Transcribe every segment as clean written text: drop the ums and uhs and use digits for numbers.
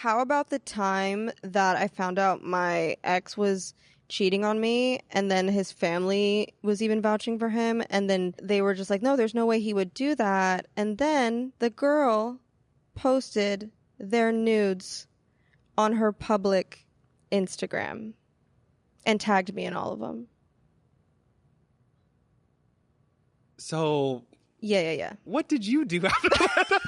how about the time that I found out my ex was cheating on me, and then his family was even vouching for him, and then they were just like, no, there's no way he would do that. And then the girl posted their nudes on her public Instagram and tagged me in all of them. So yeah. What did you do after that?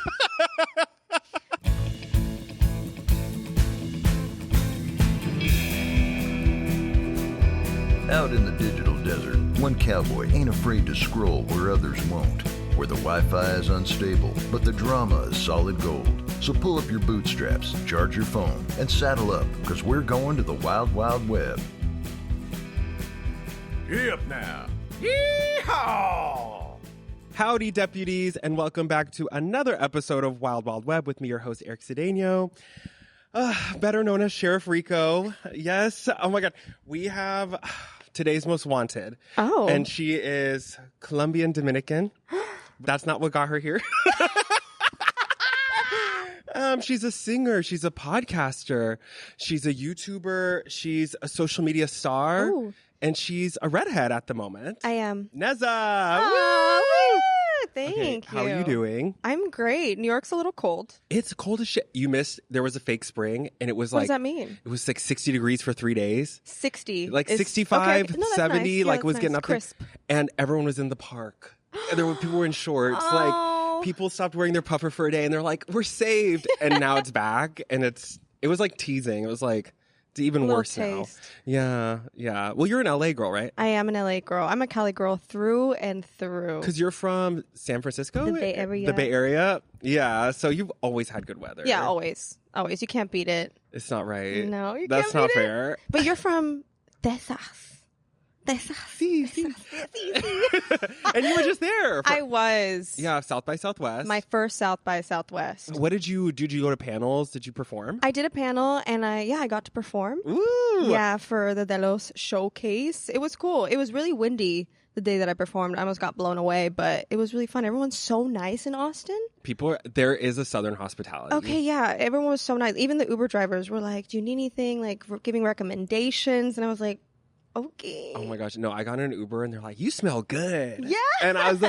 Out in the digital desert, one cowboy ain't afraid to scroll where others won't. Where the Wi-Fi is unstable, but the drama is solid gold. So pull up your bootstraps, charge your phone, and saddle up, because we're going to the Wild Wild Web. Get up now. Yeehaw! Howdy, deputies, and welcome back to another episode of Wild Wild Web with me, your host, Eric Cedeno. Better known as Sheriff Rico. Yes. Oh, my God. We have today's most wanted. Oh. And she is Colombian Dominican. That's not what got her here. She's a singer. She's a podcaster. She's a YouTuber. She's a social media star. Ooh. And she's a redhead at the moment. I am. NEZZA. Oh, thank you. How are you doing? I'm great. New York's a little cold. It's cold as shit. You missed, there was a fake spring, and it was What like... does that mean? It was like 60 degrees for 3 days. 60. Like is, 65, okay. No, that's 70, nice. Yeah, like that's was nice. getting up Crisp. there. And everyone was in the park. And there were people were in shorts. Oh. Like, people stopped wearing their puffer for a day, and they're like, we're saved. And now it's back, and it was like teasing. It was like... It's even worse taste. now. Yeah. Well, you're an LA girl, right? I am an LA girl. I'm a Cali girl through and through. Because you're from San Francisco? The Bay Area. The Bay Area? Yeah. So you've always had good weather. Yeah, always. Always. You can't beat it. It's not right. No, you That's can't not beat it. fair. But you're from Texas. See. And you were just there. I was. Yeah, South by Southwest. My first South by Southwest. What did you go to panels? Did you perform? I did a panel, and I got to perform. Ooh. Yeah, for the Delos showcase. It was cool. It was really windy the day that I performed. I almost got blown away, but it was really fun. Everyone's so nice in Austin. There is a Southern hospitality. Okay, yeah. Everyone was so nice. Even the Uber drivers were like, do you need anything? Like, giving recommendations. And I was like, okay. Oh my gosh. No, I got in an Uber and they're like, you smell good. Yeah. And I was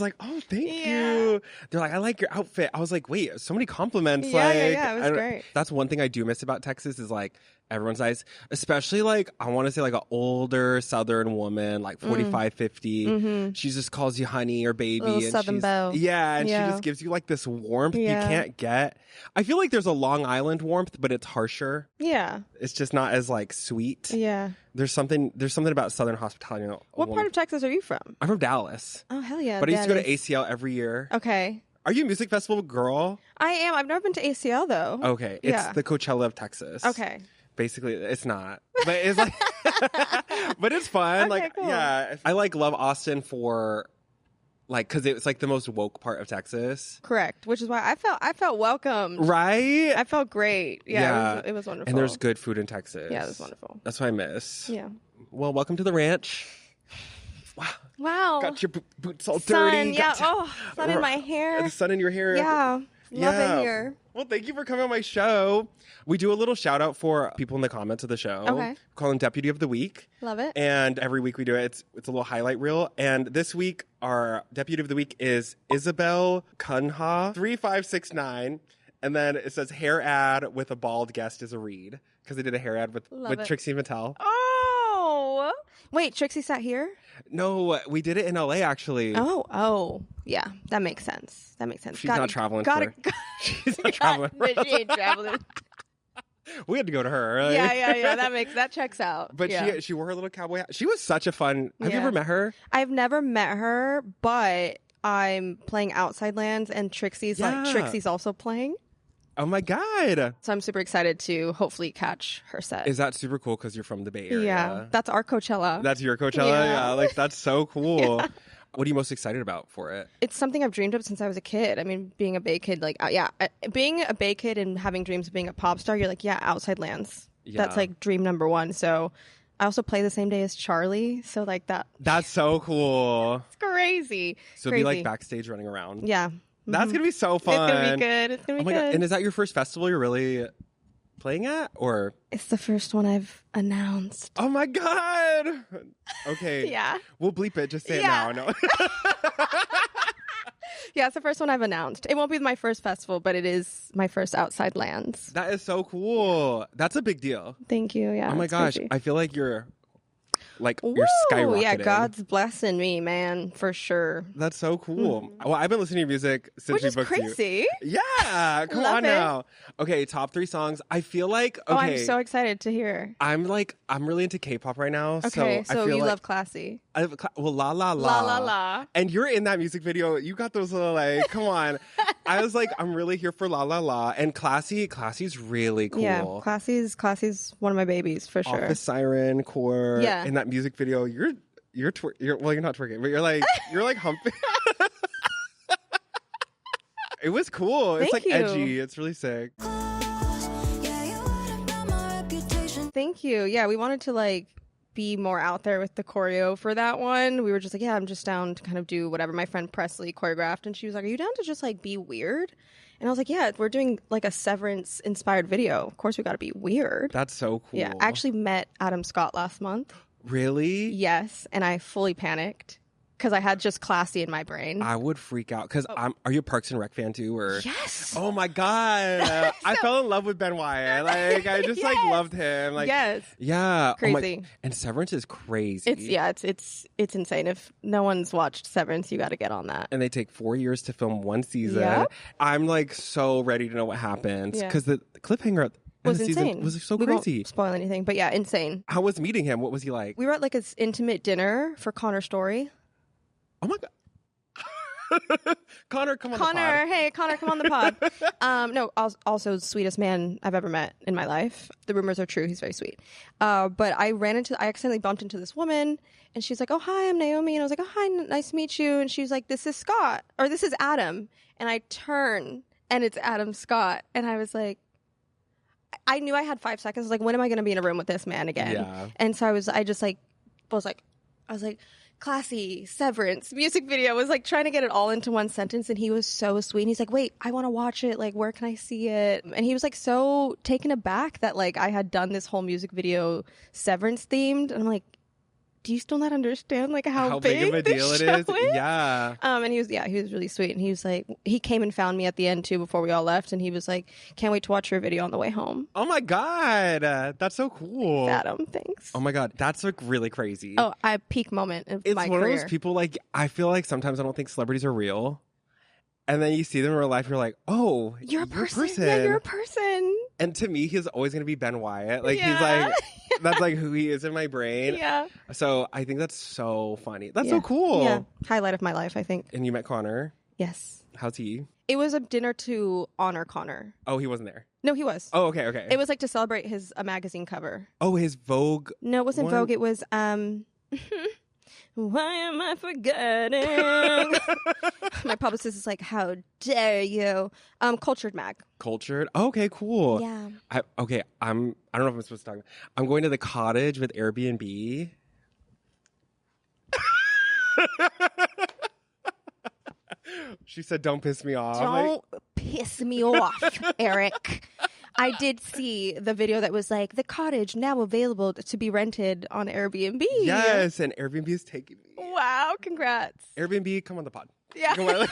like, oh, thank you. They're like, I like your outfit. I was like, wait, so many compliments. Yeah, it was great. That's one thing I do miss about Texas is like everyone's nice, especially like, I want to say like an older Southern woman, like 45, 50. Mm-hmm. She just calls you honey or baby. Little and Southern belle. Yeah. And Yeah. she just gives you like this warmth Yeah. you can't get. I feel like there's a Long Island warmth, but it's harsher. Yeah. It's just not as like sweet. Yeah. There's something about Southern hospitality. What part of Texas are you from? I'm from Dallas. Oh, hell yeah. But I used to go to Dallas. ACL every year. Okay. Are you a music festival girl? I am. I've never been to ACL, though. Okay. It's Yeah. the Coachella of Texas. Okay. Basically, it's not. But it's like but it's fun. Okay, like cool. yeah. I like love Austin for like cuz it's like the most woke part of Texas. Correct. Which is why I felt welcomed. Right? I felt great. Yeah. It was wonderful. And there's good food in Texas. Yeah, it was wonderful. That's what I miss. Yeah. Well, welcome to the ranch. Wow. Wow. Got your boots all sun, dirty. yeah. Got Sun in my hair. the sun in your hair. Yeah. Love it here. Well, thank you for coming on my show. We do a little shout out for people in the comments of the show. Okay. We call them Deputy of the Week. Love it. And every week we do it. It's a little highlight reel. And this week, our Deputy of the Week is Isabel Cunha 3569. And then it says hair ad with a bald guest is a read. Because they did a hair ad with it. Trixie Mattel. Oh. Wait, Trixie sat here? No, we did it in LA actually. Oh. Yeah, that makes sense. She's not traveling She's not traveling for us. She ain't traveling. We had to go to her. Right? Yeah. That checks out. But yeah. she wore her little cowboy hat. She was such a fun. Have you Yeah. ever met her? I've never met her, but I'm playing Outside Lands, and Trixie's also playing. Oh my God. So I'm super excited to hopefully catch her set. Is that super cool because you're from the Bay Area? Yeah, that's our Coachella. That's your Coachella? Yeah. Like, that's so cool. Yeah. What are you most excited about for it? It's something I've dreamed of since I was a kid. I mean, being a Bay kid, being a Bay kid and having dreams of being a pop star, you're like, yeah, Outside Lands. Yeah. That's like dream number one. So I also play the same day as Charlie. So like that. That's so cool. It's crazy. So it'll be like backstage running around. Yeah. That's going to be so fun. It's going to be good. It's going to be my good. God. And is that your first festival you're really cosplaying at, or? It's the first one I've announced. Oh my God. Okay. Yeah. We'll bleep it. Just say it now. No. Yeah, it's the first one I've announced. It won't be my first festival, but it is my first outside lands. That is so cool. That's a big deal. Thank you. Yeah. Oh my gosh. Crazy. I feel like you're Woo! skyrocketing. Yeah, God's blessing me, man, for sure. That's so cool. Well, I've been listening to your music since Which we is booked crazy. you. Yeah, come Love on it. now. Okay, top 3 songs. I feel like Oh, I'm so excited to hear. I'm really into K-pop right now. Okay, so so I feel you like love classy. well, La La La. La La La. And you're in that music video. You got those little like, come on. I was like, I'm really here for La La La. And Classy's really cool. Yeah, Classy's one of my babies for sure. Off the siren core. Yeah. In that music video, you're well, you're not twerking, but you're like humping. It was cool. It's Thank like you. edgy. It's really sick. Thank you. Yeah, we wanted to like be more out there with the choreo for that one. We were just like, yeah, I'm just down to kind of do whatever. My friend Presley choreographed, and she was like, are you down to just like be weird? And I was like, yeah, we're doing like a Severance inspired video. Of course, we got to be weird. That's so cool. Yeah, I actually met Adam Scott last month. Really? Yes, and I fully panicked because I had just Classy in my brain. I would freak out because are you a Parks and Rec fan too? Or Yes. Oh my God, I fell in love with Ben Wyatt. Like I just like Yes. loved him. Like Yes. yeah, Crazy. And Severance is crazy. It's insane. If no one's watched Severance, you got to get on that. And they take 4 years to film one season. Yep. I'm like so ready to know what happens Yeah. because the cliffhanger Was the insane. season was so we crazy. Won't spoil anything, but yeah, insane. How was meeting him? What was he like? We were at like this intimate dinner for Connor's story. Oh my God. Connor, come on the Connor, pod. hey, Connor, come on the pod. No, also sweetest man I've ever met in my life. The rumors are true. He's very sweet. But I accidentally bumped into this woman, and she's like, oh, hi, I'm Naomi. And I was like, oh, hi, nice to meet you. And she was like, this is Scott, or this is Adam. And I turn, and it's Adam Scott. And I was like, I knew I had 5 seconds. I was like, when am I going to be in a room with this man again? Yeah. And so I was like, Classy, Severance, music video. Was like trying to get it all into one sentence, and he was so sweet. And he's like, wait, I want to watch it. Like, where can I see it? And he was like so taken aback that like I had done this whole music video Severance themed. And I'm like, do you still not understand like how big of a this deal it show is? Yeah. And he was really sweet. And he was like, he came and found me at the end too before we all left. And he was like, can't wait to watch your video on the way home. Oh my God. That's so cool. Adam, thanks. Oh my God. That's like really crazy. Oh, a peak moment of It's my one career. of those people like, I feel like sometimes I don't think celebrities are real. And then you see them in real life, you're like, oh, You're a person. Yeah, you're a person. And to me, he's always going to be Ben Wyatt. Like, Yeah. he's like, that's like who he is in my brain. Yeah. So I think that's so funny. That's Yeah. so cool. Yeah. Highlight of my life, I think. And you met Connor. Yes. How's he? It was a dinner to honor Connor. Oh, he wasn't there. No, he was. Oh, okay. It was like to celebrate his magazine cover. Oh, his Vogue. No, it wasn't What? Vogue. It was why am I forgetting? My publicist is like, how dare you? Cultured Mag. Cultured. Okay, cool. Yeah. I don't know if I'm supposed to talk. I'm going to the cottage with Airbnb. She said, "Don't piss me off." Don't piss me off, Eric. I did see the video that was like, the cottage now available to be rented on Airbnb. Yes, and Airbnb is taking me. Wow, congrats. Airbnb, come on the pod. Yeah. Come on.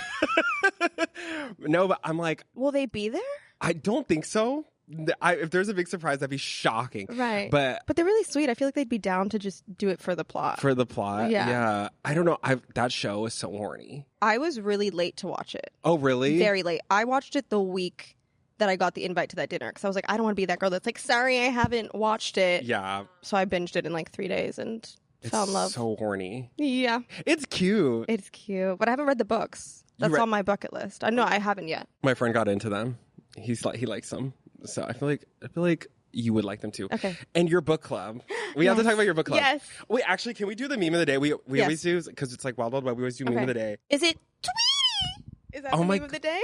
No, but I'm like, Will they be there? I don't think so. If there's a big surprise, that'd be shocking. Right. But they're really sweet. I feel like they'd be down to just do it for the plot. for the plot, Yeah. I don't know. That show is so horny. I was really late to watch it. Oh, really? Very late. I watched it the week that I got the invite to that dinner because I was like, I don't want to be that girl that's like, sorry, I haven't watched it. Yeah. So I binged it in like 3 days and fell in love. So horny. Yeah. It's cute. It's cute. But I haven't read the books. That's on my bucket list. No, I haven't yet. My friend got into them. He likes them. So I feel like you would like them too. Okay. And your book club. We have to talk about your book club. Yes. Wait, actually, can we do the meme of the day? We Yes. always do, because it's like Wild Wild Web. We always do meme of the day. Is it Tweety? Is that Oh the my name of the day?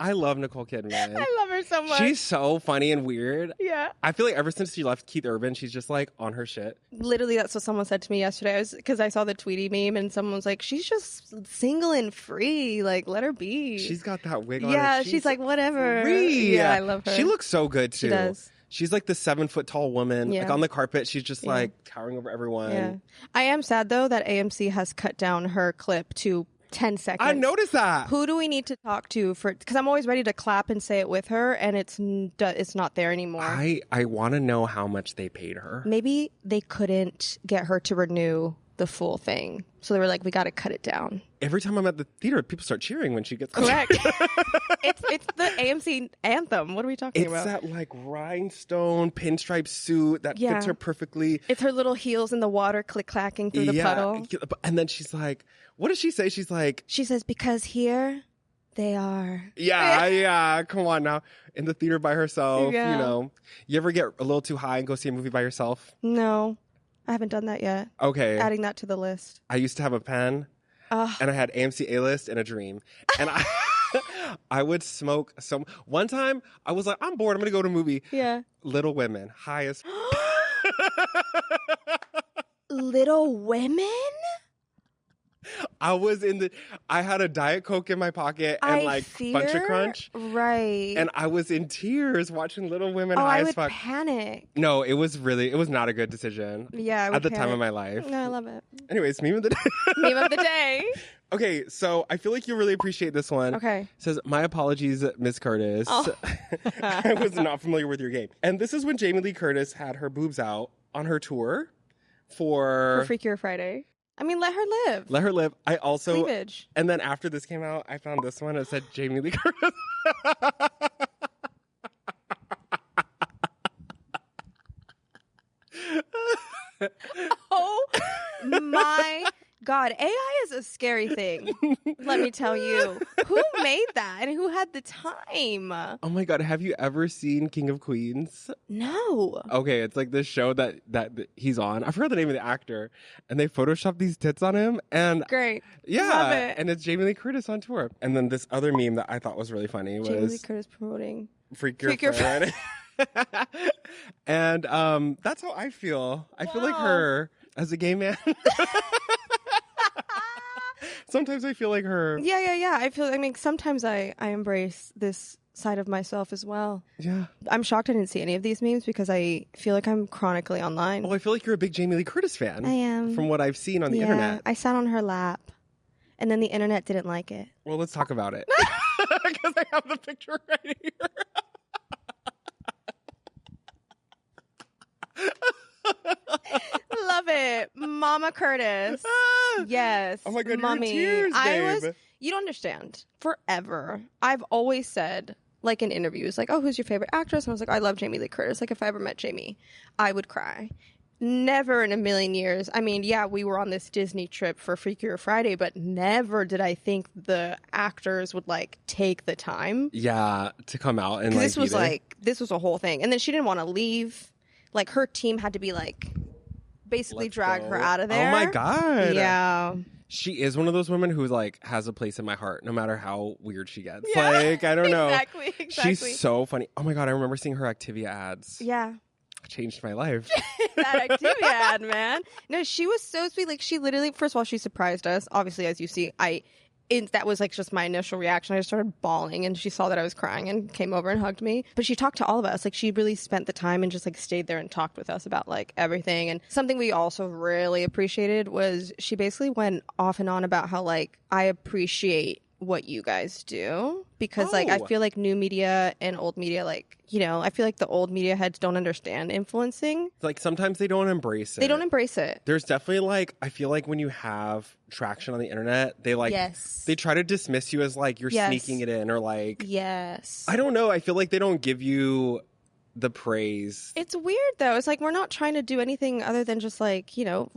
I love Nicole Kidman. I love her so much. She's so funny and weird. Yeah. I feel like ever since she left Keith Urban, she's just like on her shit. Literally, that's what someone said to me yesterday. Because I saw the Tweety meme and someone was like, she's just single and free. Like, let her be. She's got that wig on. Yeah, she's like, whatever. Free. Yeah, I love her. She looks so good too. She does. She's like the 7-foot tall woman. Yeah. Like on the carpet, she's just like towering over everyone. Yeah. I am sad though that AMC has cut down her clip to 10 seconds. I noticed that. Who do we need to talk to for? Because I'm always ready to clap and say it with her, and it's not there anymore. I want to know how much they paid her. Maybe they couldn't get her to renew the full thing, so they were like, "We got to cut it down." Every time I'm at the theater, people start cheering when she gets Correct. it's the AMC anthem. What are we talking It's about? that like rhinestone pinstripe suit that fits her perfectly. It's her little heels in the water click clacking through the puddle. And then she's like, what does she say? She's like, she says, because here they are. Yeah. Come on now. In the theater by herself, Yeah. you know. You ever get a little too high and go see a movie by yourself? No, I haven't done that yet. Okay. Adding that to the list. I used to have a pen and I had AMC A-List and a dream. And I would smoke some. One time I was like, I'm bored. I'm going to go to a movie. Yeah. Little Women. High as. Little Women? I had a Diet Coke in my pocket and Bunch of Crunch. Right. And I was in tears watching Little Women high I as would fuck. panic. No, it was not a good decision. Yeah, I would at the time panic. of my life. No, I love it. Anyways, meme of the day. Meme of the day. Okay, so I feel like you really appreciate this one. Okay. It says, my apologies, Miss Curtis. Oh. I was not familiar with your game. And this is when Jamie Lee Curtis had her boobs out on her tour for Freakier Friday. I mean, let her live. Let Her Live. I also, Cleavage. and then after this came out, I found this one. It said Jamie Lee Curtis. Oh my God. AI is a scary thing. Let me tell you. Who made that and who had the time? Oh my God, have you ever seen King of Queens? No. Okay, it's like this show that he's on. I forgot the name of the actor. And they photoshopped these tits on him. And Great. yeah. Love it. And it's Jamie Lee Curtis on tour. And then this other meme that I thought was really funny was Jamie Lee Curtis promoting Freak Your Friend. And that's how I feel. I feel like her as a gay man. Sometimes I feel like her. Yeah. I mean, sometimes I embrace this side of myself as well. Yeah. I'm shocked I didn't see any of these memes because I feel like I'm chronically online. Oh, I feel like you're a big Jamie Lee Curtis fan. I am. From what I've seen on the internet. I sat on her lap and then the internet didn't like it. Well, let's talk about it. Because I have the picture right here. Love it. Mama Curtis. Yes. Oh my God, Mommy. you're in tears, babe. You don't understand. Forever. I've always said, like in interviews, like, oh, who's your favorite actress? And I was like, I love Jamie Lee Curtis. Like if I ever met Jamie, I would cry. Never in a million years. I mean, yeah, we were on this Disney trip for Freakier Friday, but never did I think the actors would like take the time. Yeah, to come out and like this was a whole thing. And then she didn't want to leave. Like her team had to be like basically Let's drag go. her out of there. Oh my God. Yeah. She is one of those women who like has a place in my heart no matter how weird she gets. Yeah. Like, I don't know. Exactly. She's so funny. Oh my God, I remember seeing her Activia ads. Yeah. Changed my life. That Activia ad, man. No, she was so sweet. Like she literally, first of all, she surprised us. Obviously, as you see, that was like just my initial reaction. I just started bawling and she saw that I was crying and came over and hugged me. But she talked to all of us. Like she really spent the time and just like stayed there and talked with us about like everything. And something we also really appreciated was she basically went off and on about how like I appreciate what you guys do because like I feel like new media and old media, like, you know, I feel like the old media heads don't understand influencing. Like sometimes they don't embrace it. They don't embrace it. There's definitely like, I feel like when you have traction on the internet, they like, they try to dismiss you as like you're sneaking it in or like, I don't know. I feel like they don't give you the praise. It's weird though. It's like we're not trying to do anything other than just like, you know,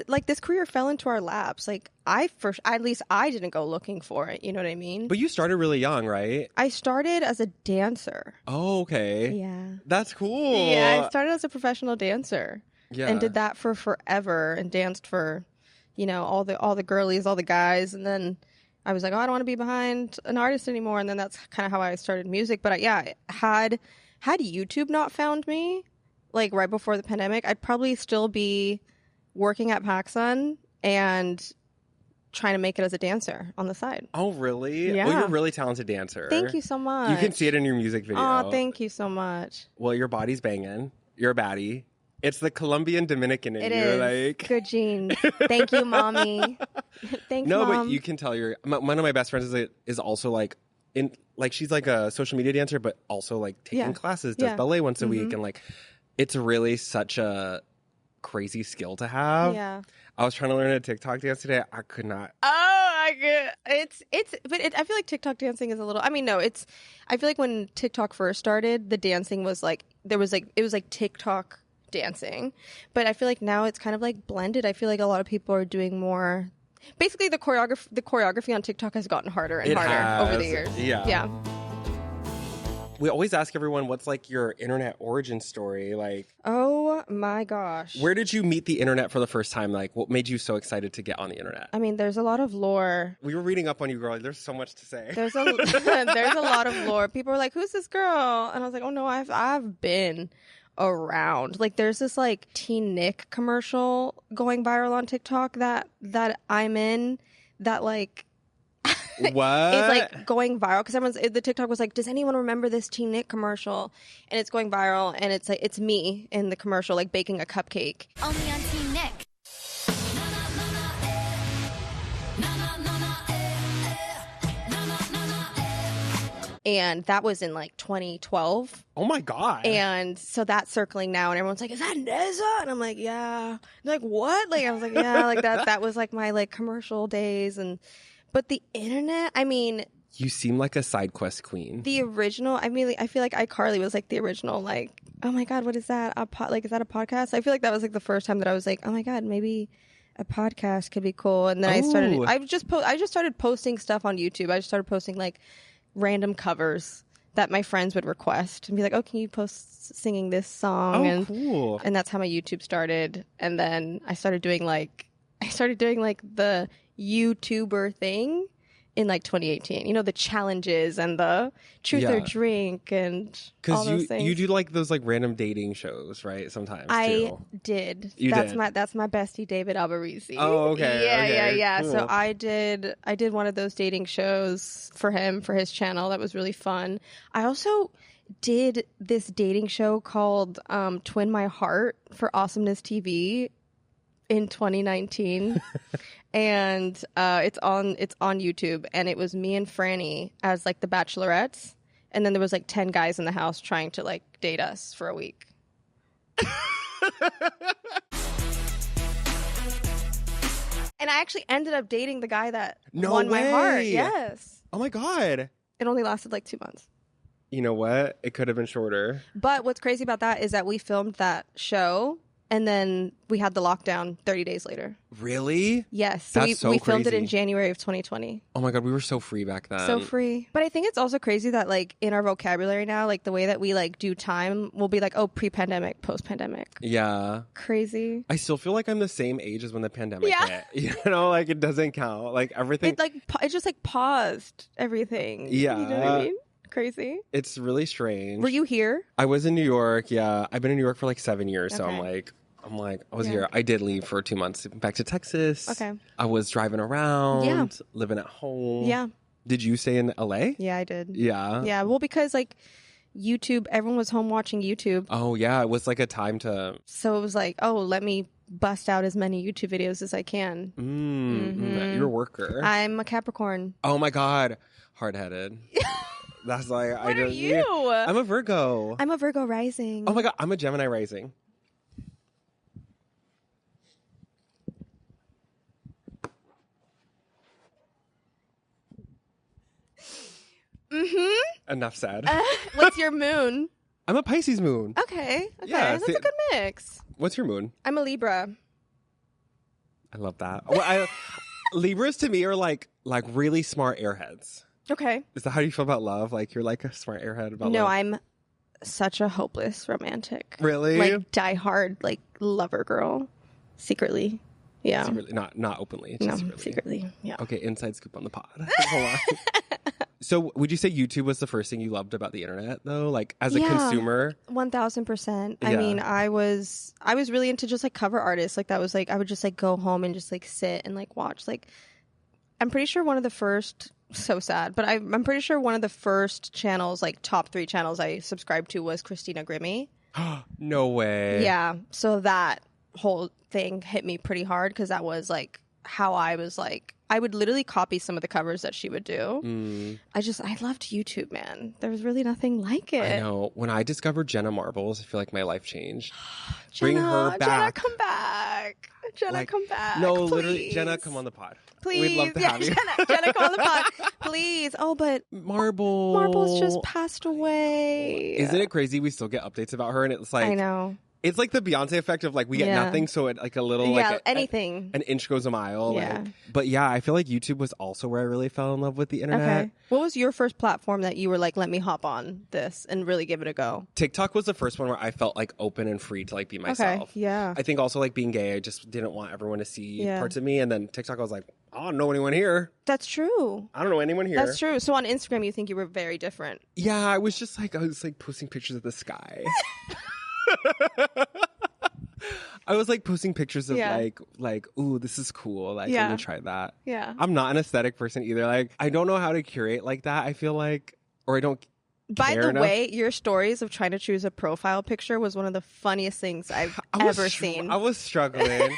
like this career fell into our laps. Like at least I didn't go looking for it. You know what I mean? But you started really young, right? I started as a dancer. Oh, okay. Yeah. That's cool. Yeah, I started as a professional dancer. Yeah. And did that for forever and danced for, you know, all the girlies, all the guys, and then I was like, oh, I don't want to be behind an artist anymore. And then that's kind of how I started music. But had YouTube not found me, like right before the pandemic, I'd probably still be working at PacSun and trying to make it as a dancer on the side. Oh, really? Yeah. Well, you're a really talented dancer. Thank you so much. You can see it in your music video. Oh, thank you so much. Well, your body's banging. You're a baddie. It's the Colombian Dominican in It you. is. Like... Good genes. Thank you, mommy. Thanks, no, Mom. but you can tell one of my best friends is also like she's like a social media dancer, but also like taking classes, does ballet once a week. And like, it's really such a crazy skill to have. Yeah. I was trying to learn a TikTok dance today. I could not. Oh, I get I feel like TikTok dancing is a little. I mean, no, it's. I feel like when TikTok first started, the dancing was like it was like TikTok dancing, but I feel like now it's kind of like blended. I feel like a lot of people are doing more. Basically, the choreography on TikTok has gotten harder and harder over the years. Yeah. We always ask everyone what's like your internet origin story. Like, oh my gosh, where did you meet the internet for the first time? Like, what made you so excited to get on the internet? I mean, there's a lot of lore. We were reading up on you, girl. There's so much to say. There's a lot of lore. People are like, "Who's this girl?" And I was like, "Oh no, I've been around." Like, there's this like Teen Nick commercial going viral on TikTok that I'm in. That like. What? It's like going viral because the TikTok was like, does anyone remember this Teen Nick commercial? And it's going viral, and it's like it's me in the commercial like baking a cupcake. Only on Teen Nick. And that was in like 2012. Oh my God. And so that's circling now, and everyone's like, is that NEZZA? And I'm like, yeah. They're like, what? Like I was like, yeah, like that was like my like commercial days. But the internet, I mean, you seem like a side quest queen. the original, I mean, I feel like iCarly was like the original, like, oh my God, what is that? Is that a podcast? I feel like that was like the first time that I was like, oh my God, maybe a podcast could be cool. And then I just started posting stuff on YouTube. I just started posting like random covers that my friends would request and be like, oh, can you post singing this song? Oh, cool. And that's how my YouTube started. And then I started doing like the YouTuber thing in like 2018. You know, the challenges and the truth or drink and all those things. You do like those like random dating shows, right? Sometimes I too. did. You that's did? that's my bestie David Alberici. Oh, okay. Yeah. Cool. So I did one of those dating shows for him for his channel. That was really fun. I also did this dating show called Twin My Heart for Awesomeness TV in 2019. And it's on YouTube, and it was me and Franny as like the bachelorettes, and then there was like 10 guys in the house trying to like date us for a week. And I actually ended up dating the guy that won my heart. Yes. Oh my God. It only lasted like 2 months. You know what? It could have been shorter. But what's crazy about that is that we filmed that show, and then we had the lockdown 30 days later. Really? Yes. So That's we filmed it crazy. in January of 2020. Oh my God, we were so free back then. So free. But I think it's also crazy that like in our vocabulary now, like the way that we like do time will be like, oh, pre-pandemic, post-pandemic. Yeah. Crazy. I still feel like I'm the same age as when the pandemic Yeah. hit. You know, like it doesn't count. Like everything. It just like paused everything. Yeah. You know what I mean? Crazy. It's really strange. Were you here? I was in New York. Yeah. I've been in New York for like 7 years. So Okay. I'm like, I was here. I did leave for 2 months back to Texas. Okay. I was driving around, living at home. Yeah. Did you stay in LA? Yeah, I did. Yeah. Yeah. Well, because like YouTube, everyone was home watching YouTube. Oh, yeah. It was like a time to. So it was like, oh, let me bust out as many YouTube videos as I can. You're a worker. I'm a Capricorn. Oh my God. Hard headed. That's like, What are you? I'm a Virgo. I'm a Virgo rising. Oh my God. I'm a Gemini rising. Enough said. What's your moon? I'm a Pisces moon. Okay. Yeah, That's a good mix. What's your moon? I'm a Libra. I love that. Well, Libras to me are like really smart airheads. Okay. Is that how you feel about love? Like you're like a smart airhead about No, love? I'm such a hopeless romantic. Really? Like diehard, like lover girl, secretly. Yeah. Secretly, not openly, No, just secretly. secretly. Yeah. Okay, inside scoop on the pod. Hold on. So would you say YouTube was the first thing you loved about the internet, though? Like, as a consumer? 1000%. I Yeah. mean, I was really into just like cover artists. Like, that was like, I would just like go home and just like sit and like watch. Like, I'm pretty sure one of the first, so sad, but I'm pretty sure one of the first channels, like top 3 channels I subscribed to was Christina Grimmie. No way. Yeah. So that whole thing hit me pretty hard because that was like how I was like, I would literally copy some of the covers that she would do. I loved YouTube, man. There was really nothing like it. I know. When I discovered Jenna Marbles, I feel like my life changed. Jenna, Bring her back. Jenna, come back. Jenna, Like, come back. No, please. literally, Jenna, come on the pod. Please. We'd love to have you. Jenna, come on the pod. Please. Oh, but Marbles just passed away. Isn't it crazy? We still get updates about her, and it's like I know. It's like the Beyonce effect of like we get Yeah. nothing, so it like a little anything. an inch goes a mile. Yeah. Like. But yeah, I feel like YouTube was also where I really fell in love with the internet. Okay. What was your first platform that you were like, let me hop on this and really give it a go? TikTok was the first one where I felt like open and free to like be myself. Okay. Yeah. I think also like being gay, I just didn't want everyone to see Yeah. parts of me. And then TikTok, I was like, I don't know anyone here. That's true. I don't know anyone here. That's true. So on Instagram, you think you were very different. Yeah, I was like posting pictures of the sky. I was like posting pictures of like, ooh, this is cool. Like, let me try that. Yeah. I'm not an aesthetic person either. Like, I don't know how to curate like that. I feel like, or I don't. By the enough. way, your stories of trying to choose a profile picture was one of the funniest things I've ever seen. I was struggling.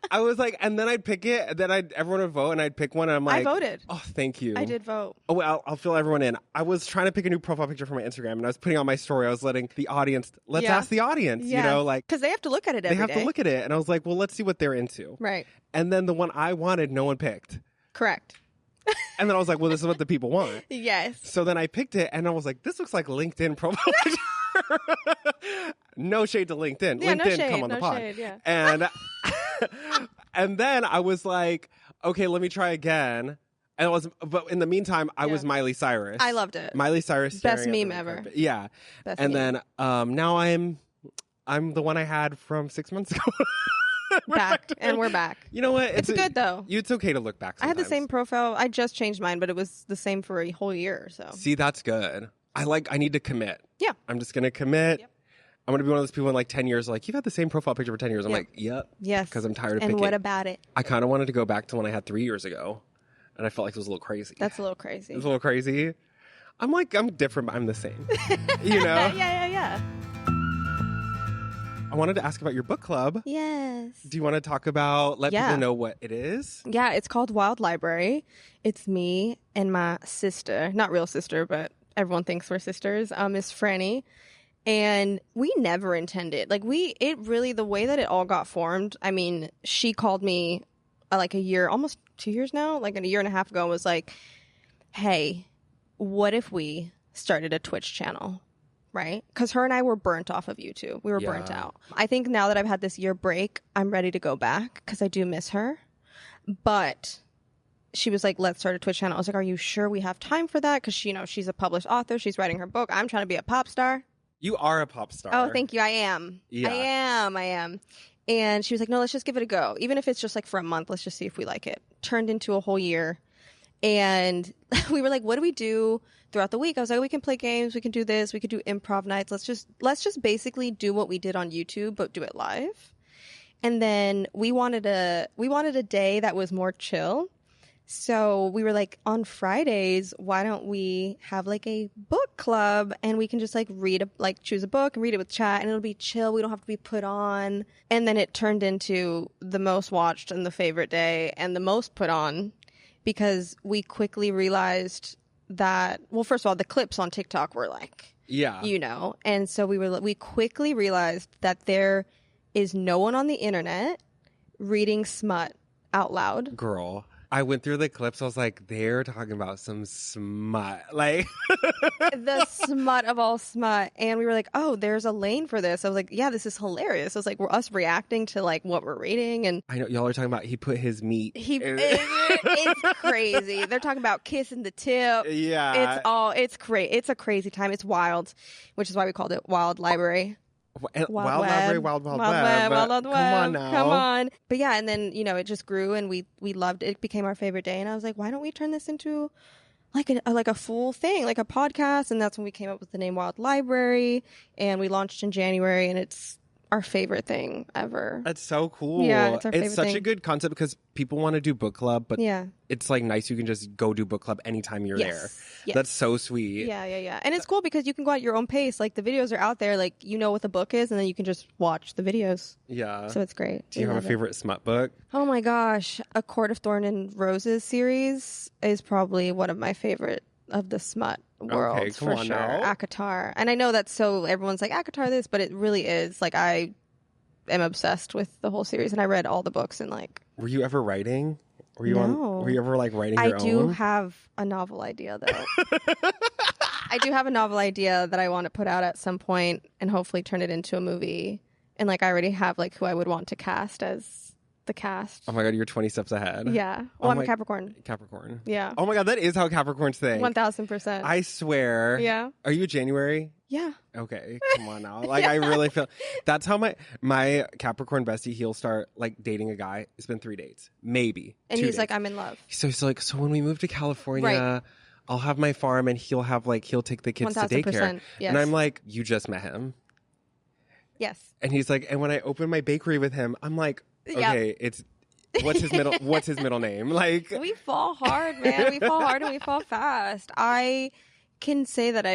I was like, and then I'd pick it, and then everyone would vote, and I'd pick one, and I'm like, I voted. Oh, thank you. I did vote. Oh, well, I'll fill everyone in. I was trying to pick a new profile picture for my Instagram, and I was putting on my story. I was letting the audience, let's ask the audience, you know, like. Because they have to look at it every day. They have to look at it. And I was like, well, let's see what they're into. Right. And then the one I wanted, no one picked. Correct. And then I was like, well, this is what the people want. Yes. So then I picked it, and I was like, this looks like LinkedIn profile picture. No shade to LinkedIn. Yeah, LinkedIn, no shade, come on the pod. shade, yeah. And and then I was like, okay, let me try again. But in the meantime, I was Miley Cyrus. I loved it. Miley Cyrus. Best staring at meme the ever. carpet. Yeah. Best and meme. then now I'm the one I had from 6 months ago. Back. And we're back. You know what? It's good, though. It's okay to look back sometimes. I had the same profile. I just changed mine, but it was the same for a whole year. So See, that's good. I need to commit. Yeah. I'm just going to commit. Yep. I'm going to be one of those people in like 10 years, like, you've had the same profile picture for 10 years. I'm like, yep. Yes. Because I'm tired of picking. And what about it? I kind of wanted to go back to when I had 3 years ago. And I felt like it was a little crazy. That's a little crazy. It's a little crazy. I'm different, but I'm the same. You know? Yeah. I wanted to ask about your book club. Yes. Do you want to talk about, let people know what it is? Yeah, it's called Wild Library. It's me and my sister, not real sister, but everyone thinks we're sisters, Miss Franny. And we never intended, the way that it all got formed, I mean, she called me like a year, almost 2 years now, like a year and a half ago, and was like, hey, what if we started a Twitch channel? Right? Because her and I were burnt off of YouTube. We were burnt out. I think now that I've had this year break, I'm ready to go back because I do miss her. But she was like, let's start a Twitch channel. I was like, are you sure we have time for that? Because she's a published author. She's writing her book. I'm trying to be a pop star. You are a pop star. Oh, thank you. I am. Yeah. I am. And she was like, no, let's just give it a go. Even if it's just like for a month, let's just see if we like it. Turned into a whole year. And we were like, what do we do throughout the week? I was like, we can play games. We can do this. We could do improv nights. Let's just basically do what we did on YouTube, but do it live. And then we wanted a day that was more chill. So we were like, on Fridays, why don't we have like a book club and we can just like choose a book and read it with chat and it'll be chill. We don't have to be put on. And then it turned into the most watched and the favorite day and the most put on because we quickly realized that, well, first of all, the clips on TikTok were like, and so we quickly realized that there is no one on the internet reading smut out loud. Girl. I went through the clips. I was like, they're talking about some smut. Like the smut of all smut. And we were like, oh, there's a lane for this. I was like, yeah, this is hilarious. I was like, we're us reacting to like what we're reading. And I know y'all are talking about he put his meat. It's crazy. They're talking about kissing the tip. Yeah. It's a crazy time. It's wild, which is why we called it Wild Library. Wild Library, Web. Wild Wild Web. Web, Wild Wild Come Web. on now. Come on. But yeah, and then, it just grew and we loved it. It became our favorite day. And I was like, why don't we turn this into like a full thing, like a podcast? And that's when we came up with the name Wild Library, and we launched in January, and it's our favorite thing ever. That's so cool. Yeah, it's our favorite such thing. a good concept because people want to do book club, but Yeah. it's like nice you can just go do book club anytime you're there. Yes. That's so sweet. Yeah. And it's cool because you can go at your own pace. Like, the videos are out there, like, what the book is, and then you can just watch the videos. Yeah. So it's great. Do you have a favorite smut book? Oh my gosh. A Court of Thorn and Roses series is probably one of my favorite of the smut world. Okay, come for on sure. now. ACOTAR. And I know that's so everyone's like, ACOTAR this, but it really is. Like, I am obsessed with the whole series, and I read all the books in like. Were you ever writing? Were you No. Were you ever like writing your I do own? have a novel idea though. I do have a novel idea that I want to put out at some point and hopefully turn it into a movie. And like, I already have like who I would want to cast as the cast. Oh my God, you're 20 steps ahead. Yeah. Oh Well, I'm my- a Capricorn. Capricorn. Yeah. Oh my God, that is how Capricorns think. 1000%. I swear. Yeah. Are you a January? Yeah. Okay, come on now. Like, I really feel that's how my Capricorn bestie, he'll start like dating a guy. It's been 3 dates, maybe. And 2 he's dates. like, I'm in love. So he's like, so when we move to California, Right. I'll have my farm and he'll take the kids to daycare. 1000%. Yes. And I'm like, you just met him. Yes. And he's like, and when I open my bakery with him, I'm like, Yeah. okay, what's his middle name? Like, We fall hard, man. We fall hard and we fall fast. I can say that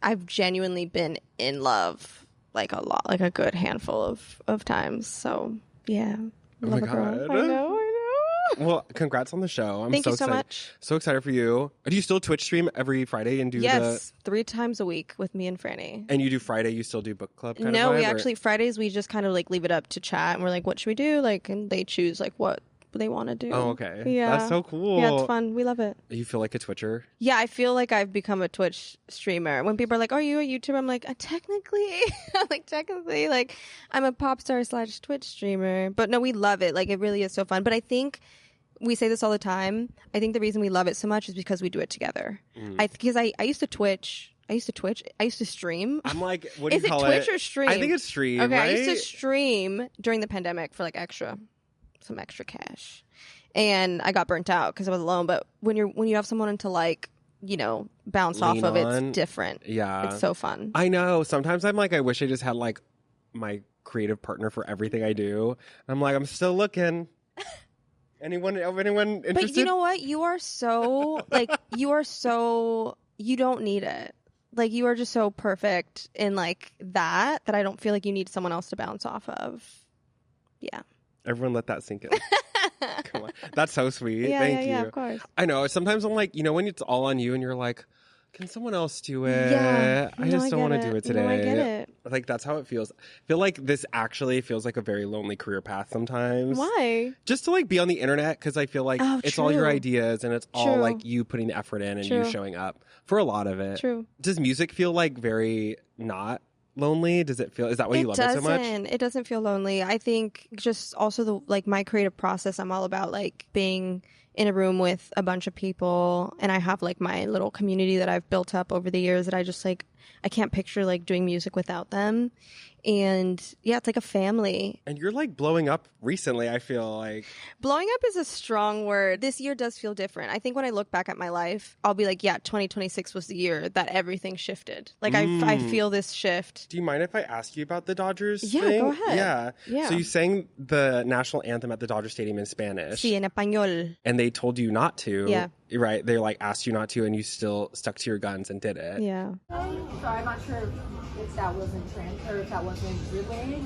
I've genuinely been in love like a lot, like a good handful of times. So yeah. Oh my Love a girl. God. I know. well, congrats on the show. Thank you so excited. much. So excited for you. Do you still Twitch stream every Friday and do Yes, 3 times a week with me and Franny. and you do Friday, you still do book club kind No, of vibe, we or- actually Fridays we just kind of like leave it up to chat, and we're like, what should we do? Like, and they choose like what they want to do. Oh, okay. Yeah, That's so cool. Yeah, it's fun. We love it. You feel like a Twitcher? Yeah, I feel like I've become a Twitch streamer. When people are like, "Are you a YouTuber?" I'm like, technically, like I'm a pop star / Twitch streamer. But no, we love it. Like, it really is so fun. But I think we say this all the time. I think the reason we love it so much is because we do it together. Because I used to Twitch. I used to stream. I'm like, what do Is you it call Twitch it? or stream? I think it's stream. Okay, right? I used to stream during the pandemic for like some extra cash, and I got burnt out because I was alone. But when you have someone to like, bounce Lean off of, on. it's different. Yeah. It's so fun. I know. Sometimes I'm like, I wish I just had like my creative partner for everything I do. I'm like, I'm still looking. Anyone interested? But you know what? You are so you don't need it. Like, you are just so perfect in like that I don't feel like you need someone else to bounce off of. Yeah. Everyone let that sink in. Come on. That's so sweet. Yeah, Thank you. yeah, of course. I know. Sometimes I'm like, when it's all on you and you're like, can someone else do it? Yeah. I just don't want to get do it today. No, I get it. Like, that's how it feels. I feel like this actually feels like a very lonely career path sometimes. Why? Just to like be on the internet, because I feel like Oh, it's all your true. ideas and it's all True. like you putting the effort in and True. you showing up for a lot of it. True. Does music feel like very not lonely? Does it feel, is that why you love it so much? It doesn't feel lonely. I think just also my creative process, I'm all about like being in a room with a bunch of people, and I have like my little community that I've built up over the years that I just like, I can't picture like doing music without them. And yeah, it's like a family. And you're like blowing up recently, I feel like. Blowing up is a strong word. This year does feel different. I think when I look back at my life, I'll be like, yeah, 2026 was the year that everything shifted. Like, I feel this shift. Do you mind if I ask you about the Dodgers Yeah, thing? go ahead. Yeah. Yeah. So you sang the national anthem at the Dodger Stadium in Spanish. Sí, en español. And they told you not to. Yeah. Right? They like asked you not to and you still stuck to your guns and did it. Yeah. So I'm not sure if that wasn't or if that wasn't relayed.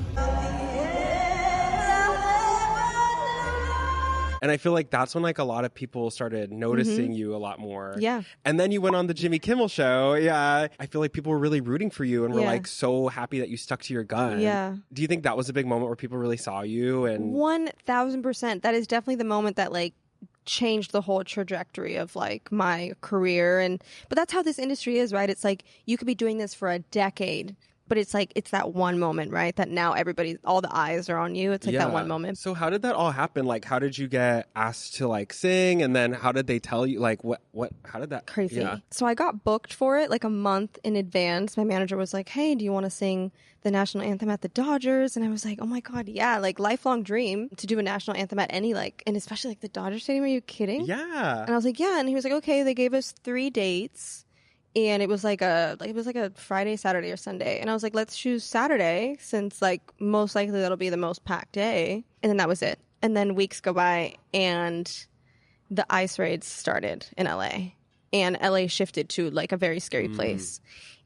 And I feel like that's when like a lot of people started noticing you a lot more. Yeah. And then you went on the Jimmy Kimmel show. Yeah. I feel like people were really rooting for you and were Yeah. like so happy that you stuck to your gun. Yeah. Do you think that was a big moment where people really saw you? And 1000%. That is definitely the moment that like changed the whole trajectory of like my career. But that's how this industry is, right? It's like you could be doing this for a decade But it's like, it's that one moment, right? That now all the eyes are on you. It's like that one moment. So how did that all happen? Like, how did you get asked to like sing? And then how did they tell you, like, how did that? Crazy. Yeah. So I got booked for it like a month in advance. My manager was like, hey, do you want to sing the national anthem at the Dodgers? And I was like, oh my God, yeah, like lifelong dream to do a national anthem at any, like, and especially like the Dodger Stadium. Are you kidding? Yeah. And I was like, yeah. And he was like, okay. They gave us 3 dates. And it was like a Friday, Saturday, or Sunday. And I was like, let's choose Saturday since like most likely that'll be the most packed day. And then that was it. And then weeks go by and the ICE raids started in LA. And LA shifted to like a very scary place.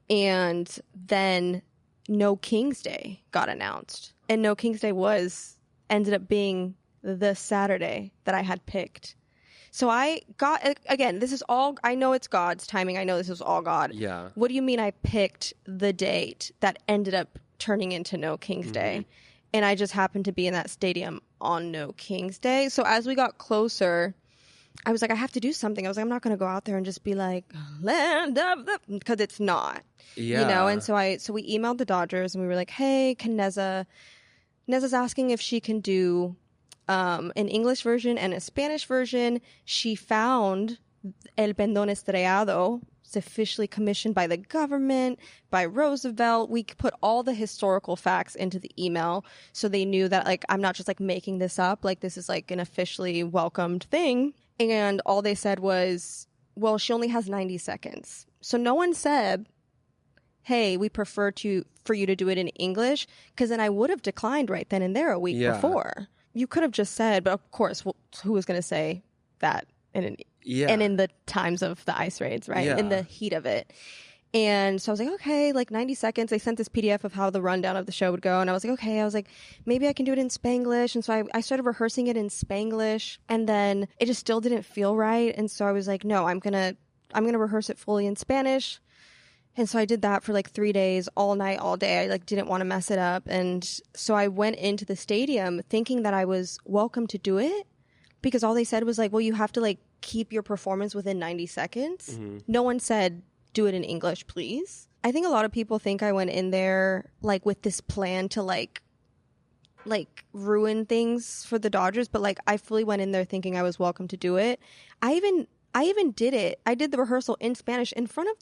And then No King's Day got announced. And No King's Day ended up being the Saturday that I had picked. So I got, again, this is all, I know it's God's timing. I know this is all God. Yeah. What do you mean I picked the date that ended up turning into No King's Day? And I just happened to be in that stadium on No King's Day. So as we got closer, I was like, I have to do something. I was like, I'm not going to go out there and just be like, land of the, because it's not, you know? And so we emailed the Dodgers and we were like, hey, can Nezza's asking if she can do an English version and a Spanish version. She found El Pendón Estrellado. It's officially commissioned by the government, by Roosevelt. We put all the historical facts into the email so they knew that like I'm not just like making this up. Like this is like an officially welcomed thing. And all they said was, well, she only has 90 seconds. So no one said, hey, we prefer for you to do it in English, because then I would have declined right then and there a week before. You could have just said, but of course, who was going to say that and in the times of the ICE raids, right? In the heat of it. And so I was like, okay, like 90 seconds. They sent this PDF of how the rundown of the show would go. And I was like, okay, maybe I can do it in Spanglish. And so I started rehearsing it in Spanglish, and then it just still didn't feel right. And so I was like, no, I'm going to rehearse it fully in Spanish. And so I did that for like 3 days, all night, all day. I like didn't want to mess it up. And so I went into the stadium thinking that I was welcome to do it, because all they said was like, well, you have to like keep your performance within 90 seconds. No one said, do it in English, please. I think a lot of people think I went in there like with this plan to like ruin things for the Dodgers, but like I fully went in there thinking I was welcome to do it. I even did it. I did the rehearsal in Spanish in front of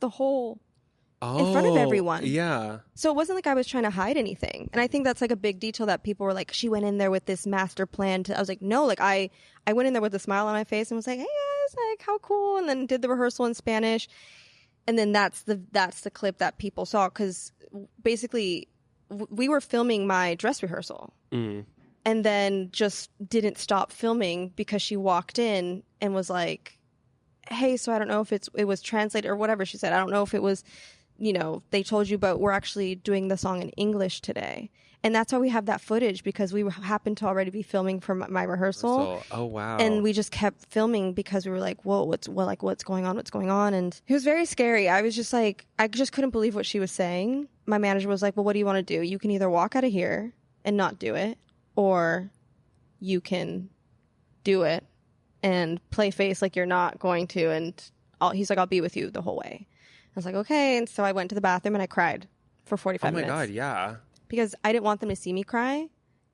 in front of everyone. Yeah. So it wasn't like I was trying to hide anything. And I think that's like a big detail that people were like, she went in there with this master plan I was like, no, like I went in there with a smile on my face and was like, hey guys, like how cool. And then did the rehearsal in Spanish. And then that's the clip that people saw, because basically we were filming my dress rehearsal and then just didn't stop filming because she walked in and was like, hey, so I don't know if it was translated or whatever she said. I don't know if it was, you know, they told you, but we're actually doing the song in English today. And that's why we have that footage, because we happened to already be filming for my rehearsal. Oh, wow. And we just kept filming because we were like, whoa, what's going on? What's going on? And it was very scary. I was just like, I just couldn't believe what she was saying. My manager was like, well, what do you want to do? You can either walk out of here and not do it, or you can do it and play face like you're not going to. And he's like, I'll be with you the whole way. I was like, okay. And so I went to the bathroom and I cried for 45 minutes. Oh my God, yeah. Because I didn't want them to see me cry,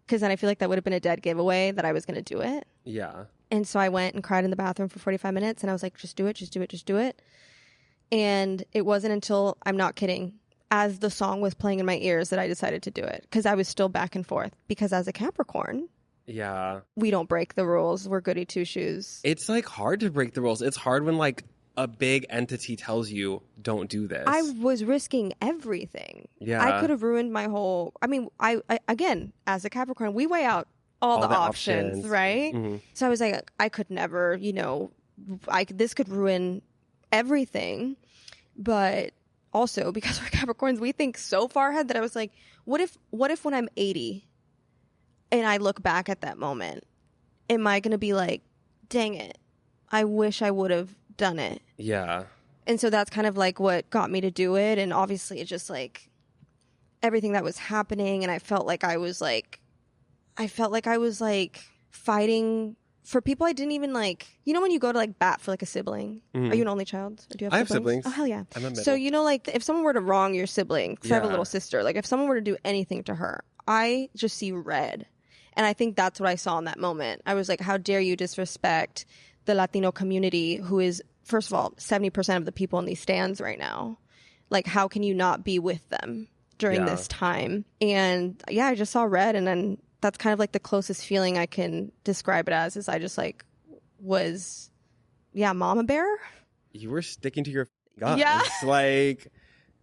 because then I feel like that would have been a dead giveaway that I was going to do it. Yeah. And so I went and cried in the bathroom for 45 minutes, and I was like, just do it, just do it, just do it. And it wasn't until, I'm not kidding, as the song was playing in my ears that I decided to do it, because I was still back and forth. Because as a Capricorn, we don't break the rules. We're goody two shoes. It's like hard to break the rules. It's hard when like a big entity tells you don't do this. I was risking everything. Yeah. I could have ruined my whole, I again, as a Capricorn, we weigh out all the options, right? Mm-hmm. So I was like, I could never, you know, this could ruin everything. But also, because we're Capricorns, we think so far ahead that I was like, what if when I'm 80 and I look back at that moment, am I going to be like, dang it, I wish I would have done it. Yeah. And so that's kind of like what got me to do it. And obviously it's just like everything that was happening, and I felt like I was like fighting for people I didn't even like, when you go to like bat for like a sibling. Are you an only child? Or do you have I have siblings? siblings. Oh, hell yeah. I'm a middle. So, like if someone were to wrong your sibling, because I have a Yeah. little sister, like if someone were to do anything to her, I just see red. And I think that's what I saw in that moment. I was like, how dare you disrespect the Latino community, who is, first of all, 70% of the people in these stands right now. Like, how can you not be with them during this time? And yeah, I just saw red. And then that's kind of like the closest feeling I can describe it as, is I just like was, mama bear. You were sticking to your guns. Yeah. Like,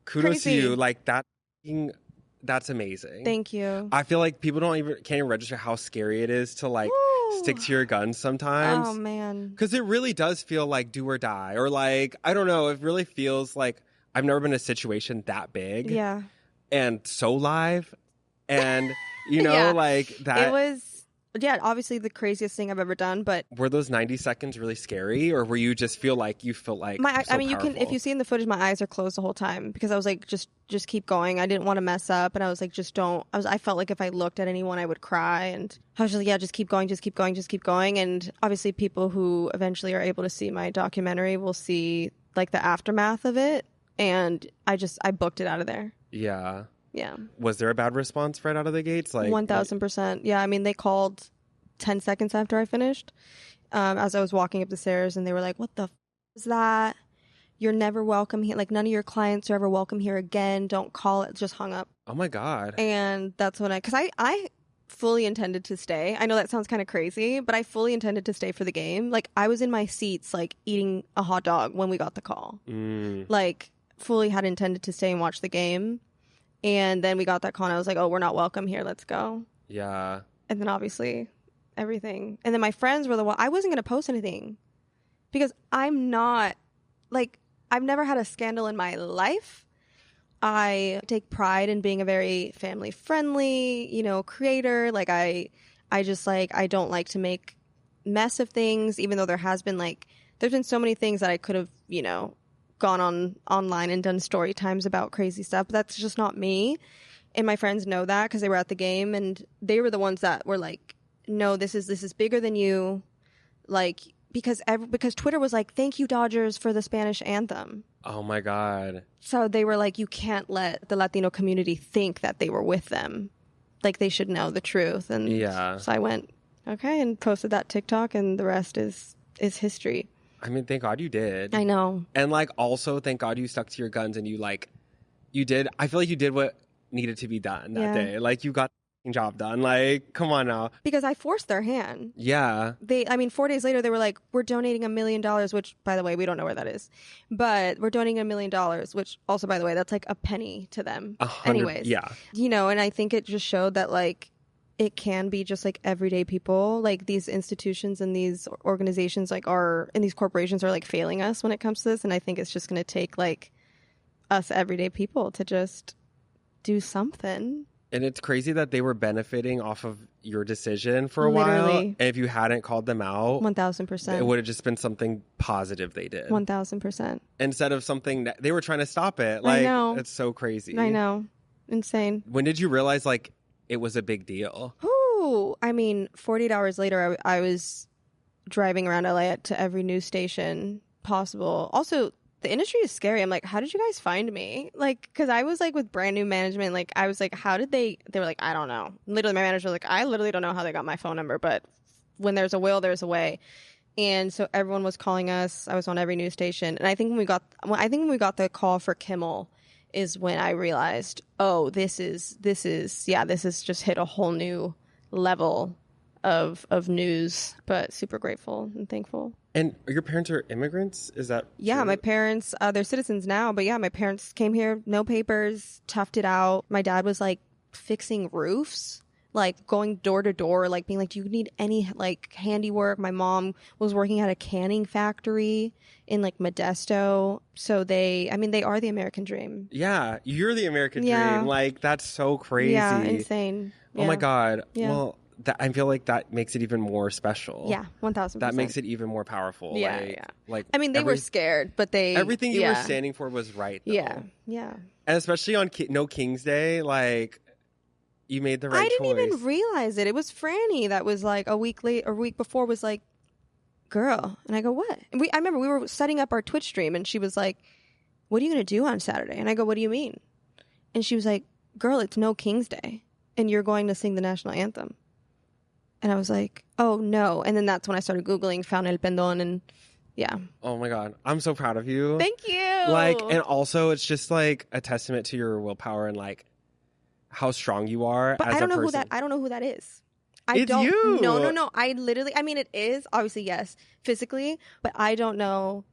kudos to Crazy. you. Like, that's amazing. Thank you. I feel like people can't even register how scary it is to like Woo. stick to your guns sometimes. Oh, man. Because it really does feel like do or die, or like, I don't know, it really feels like I've never been in a situation that big Yeah. and so live, and Yeah. like that. It was, obviously the craziest thing I've ever done, but Were those 90 seconds really scary, or were you just feel like you can, if you see in the footage, my eyes are closed the whole time because I was like, just keep going. I didn't want to mess up, and I was like, I felt like if I looked at anyone, I would cry, and I was just like, just keep going, just keep going, just keep going. And obviously people who eventually are able to see my documentary will see like the aftermath of it, and I booked it out of there. Yeah. Yeah. Was there a bad response right out of the gates? Like 1000%. Yeah. I mean, they called 10 seconds after I finished, as I was walking up the stairs, and they were like, what the is that? You're never welcome here. Like, none of your clients are ever welcome here again. Don't call it. Just hung up. Oh my God. And that's when because I fully intended to stay. I know that sounds kind of crazy, but I fully intended to stay for the game. Like, I was in my seats, like eating a hot dog when we got the call. Like, fully had intended to stay and watch the game. And then we got that call, and I was like, oh, we're not welcome here. Let's go. Yeah. And then obviously everything. And then my friends were the one. I wasn't going to post anything because I'm not, like, I've never had a scandal in my life. I take pride in being a very family friendly, creator. Like, I just like, I don't like to make mess of things, even though there's been so many things that I could have, gone online and done story times about crazy stuff, but that's just not me. And my friends know that because they were at the game, and they were the ones that were like, no, this is bigger than you. Like, because Twitter was like, thank you, Dodgers, for the Spanish anthem. Oh my God. So they were like, you can't let the Latino community think that they were with them. Like, they should know the truth. And so I went, okay, and posted that TikTok, and the rest is history. I mean, thank God you did. I know. And like, also thank God you stuck to your guns, and you did. I feel like you did what needed to be done that day. Like, you got the job done. Like, come on now. Because I forced their hand. Yeah. 4 days later, they were like, we're donating $1 million, which, by the way, we don't know where that is. But we're donating $1 million, which also, by the way, that's like a penny to them. Anyways. Yeah. And I think it just showed that, like, it can be just like everyday people. Like, these institutions and these organizations and these corporations are like failing us when it comes to this. And I think it's just going to take like us everyday people to just do something. And it's crazy that they were benefiting off of your decision for a Literally. while. And if you hadn't called them out, 1000%. it would have just been something positive they did. 1000%. Instead of something that they were trying to stop it. Like, I know. It's so crazy. I know. Insane. When did you realize like it was a big deal? Ooh, 48 hours later, I was driving around LA to every news station possible. Also, the industry is scary. I'm like, how did you guys find me? Like, because I was like with brand new management. Like, I was like, how did they were like, I don't know. Literally, my manager was like, I literally don't know how they got my phone number, but when there's a will, there's a way. And so everyone was calling us. I was on every news station. And I think when we got the call for Kimmel is when I realized, oh, this is just hit a whole new level of news. But super grateful and thankful. And your parents are immigrants? Is that true? My parents, they're citizens now, but my parents came here, no papers, toughed it out. My dad was like fixing roofs, like going door to door, like being like, do you need any like handiwork? My mom was working at a canning factory in like Modesto. So they are the American dream. Yeah, you're the American Yeah. dream. Like, that's so crazy. Yeah, insane. Oh my God. Yeah. Well, I feel like that makes it even more special. Yeah, 1000%. That makes it even more powerful. Yeah. Like, I mean, they were scared, but everything you were standing for was right, though. Yeah. And especially on No King's Day, like, you made the right choice. I didn't even realize it. It was Franny that was like a week before was like, girl. And I go, what? And I remember we were setting up our Twitch stream and she was like, what are you going to do on Saturday? And I go, what do you mean? And she was like, girl, it's No King's Day and you're going to sing the national anthem. And I was like, oh no. And then that's when I started Googling, found El Pendón, and yeah. Oh my God. I'm so proud of you. Thank you. Like, and also it's just like a testament to your willpower and like how strong you are but as I don't a know person. I don't know who that is. It's you. No. I literally, I mean, it is obviously, yes, physically, but I don't know.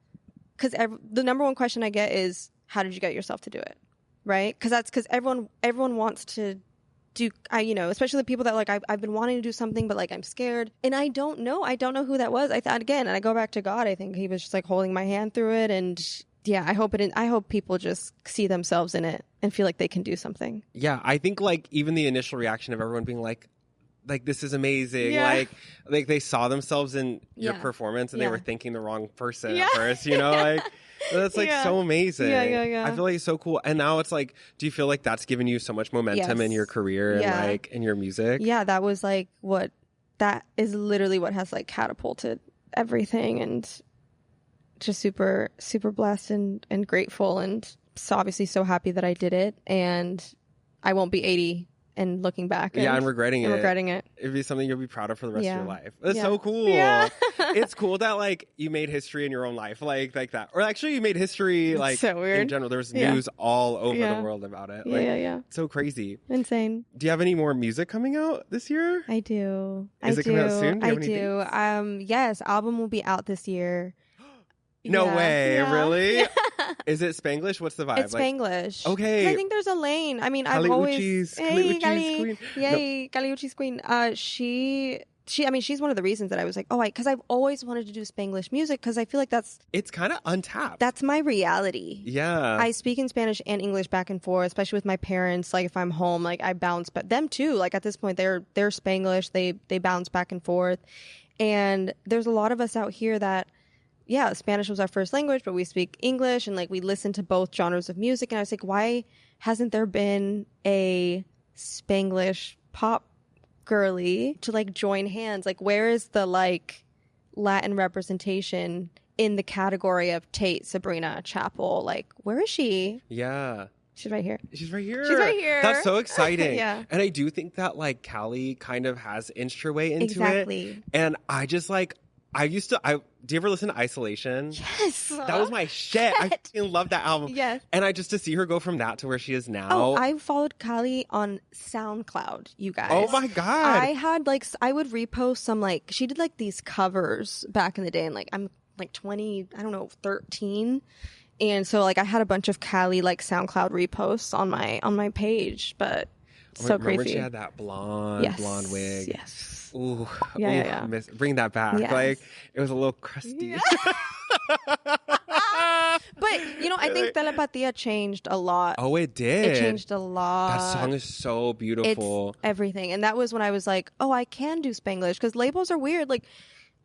Because the number one question I get is, how did you get yourself to do it? Right? Because everyone wants to do, especially the people that like, I've been wanting to do something, but like I'm scared. And I don't know who that was. I thought, again, and I go back to God, I think he was just like holding my hand through it. And yeah, I hope people just see themselves in it and feel like they can do something. Yeah, I think like even the initial reaction of everyone being like this is amazing. Yeah. Like they saw themselves in your Yeah. performance and Yeah. they were thinking the wrong person Yeah. at first, like that's like Yeah. so amazing. Yeah. I feel like it's so cool. And now it's like, do you feel like that's given you so much momentum Yes. in your career and Yeah. like in your music? Yeah, that was like that is literally what has like catapulted everything, and just super, super blessed and grateful, and so obviously so happy that I did it, and I won't be 80 and looking back And regretting it. It'd be something you'll be proud of for the rest of your life. That's Yeah. so cool. Yeah. It's cool that like you made history in your own life, like that. Or actually you made history like so weird. in general. There was Yeah. news all over Yeah. the world about it. Yeah. It's so crazy. Insane. Do you have any more music coming out this year? I do. Is it coming out soon? Do you have any dates? Yes, album will be out this year. No Yeah. way, Yeah. really? Is it Spanglish? What's the vibe? It's Spanglish. Okay. 'Cause I think there's a lane. I mean, I've Caliucci's- always Caliucci's queen. Yay, Caliucci's queen. I mean, she's one of the reasons that I was like, because I've always wanted to do Spanglish music because I feel like It's kind of untapped. that's my reality. Yeah. I speak in Spanish and English back and forth, especially with my parents. Like if I'm home, like I bounce, but them too. Like at this point, they're Spanglish. They bounce back and forth, and there's a lot of us out here that. Yeah, Spanish was our first language, but we speak English and like we listen to both genres of music. And I was like, why hasn't there been a Spanglish pop girly to like join hands? Like, where is the like Latin representation in the category of Tate, Sabrina, Chapel? Like, where is she? Yeah. She's right here. She's right here. She's right here. That's so exciting. Yeah. And I do think that like Callie kind of has inched her way into Exactly. it. And I just like, do you ever listen to Isolation? Yes. That was my shit. I fucking love that album. Yes. And I just to see her go from that to where she is now. Oh, I followed Kylie on SoundCloud, you guys. Oh my God. I had like, I would repost some like, she did like these covers back in the day, and like, I'm like 13. And so like I had a bunch of Kylie like SoundCloud reposts on my page, but so Remember when crazy. she had that blonde wig? Yes. Ooh, Yeah. bring that back. Yes. Like it was a little crusty. Yeah. But I think Telepatia changed a lot. Oh, it did. It changed a lot. That song is so beautiful. It's everything. And that was when I was like, oh, I can do Spanglish, because labels are weird. Like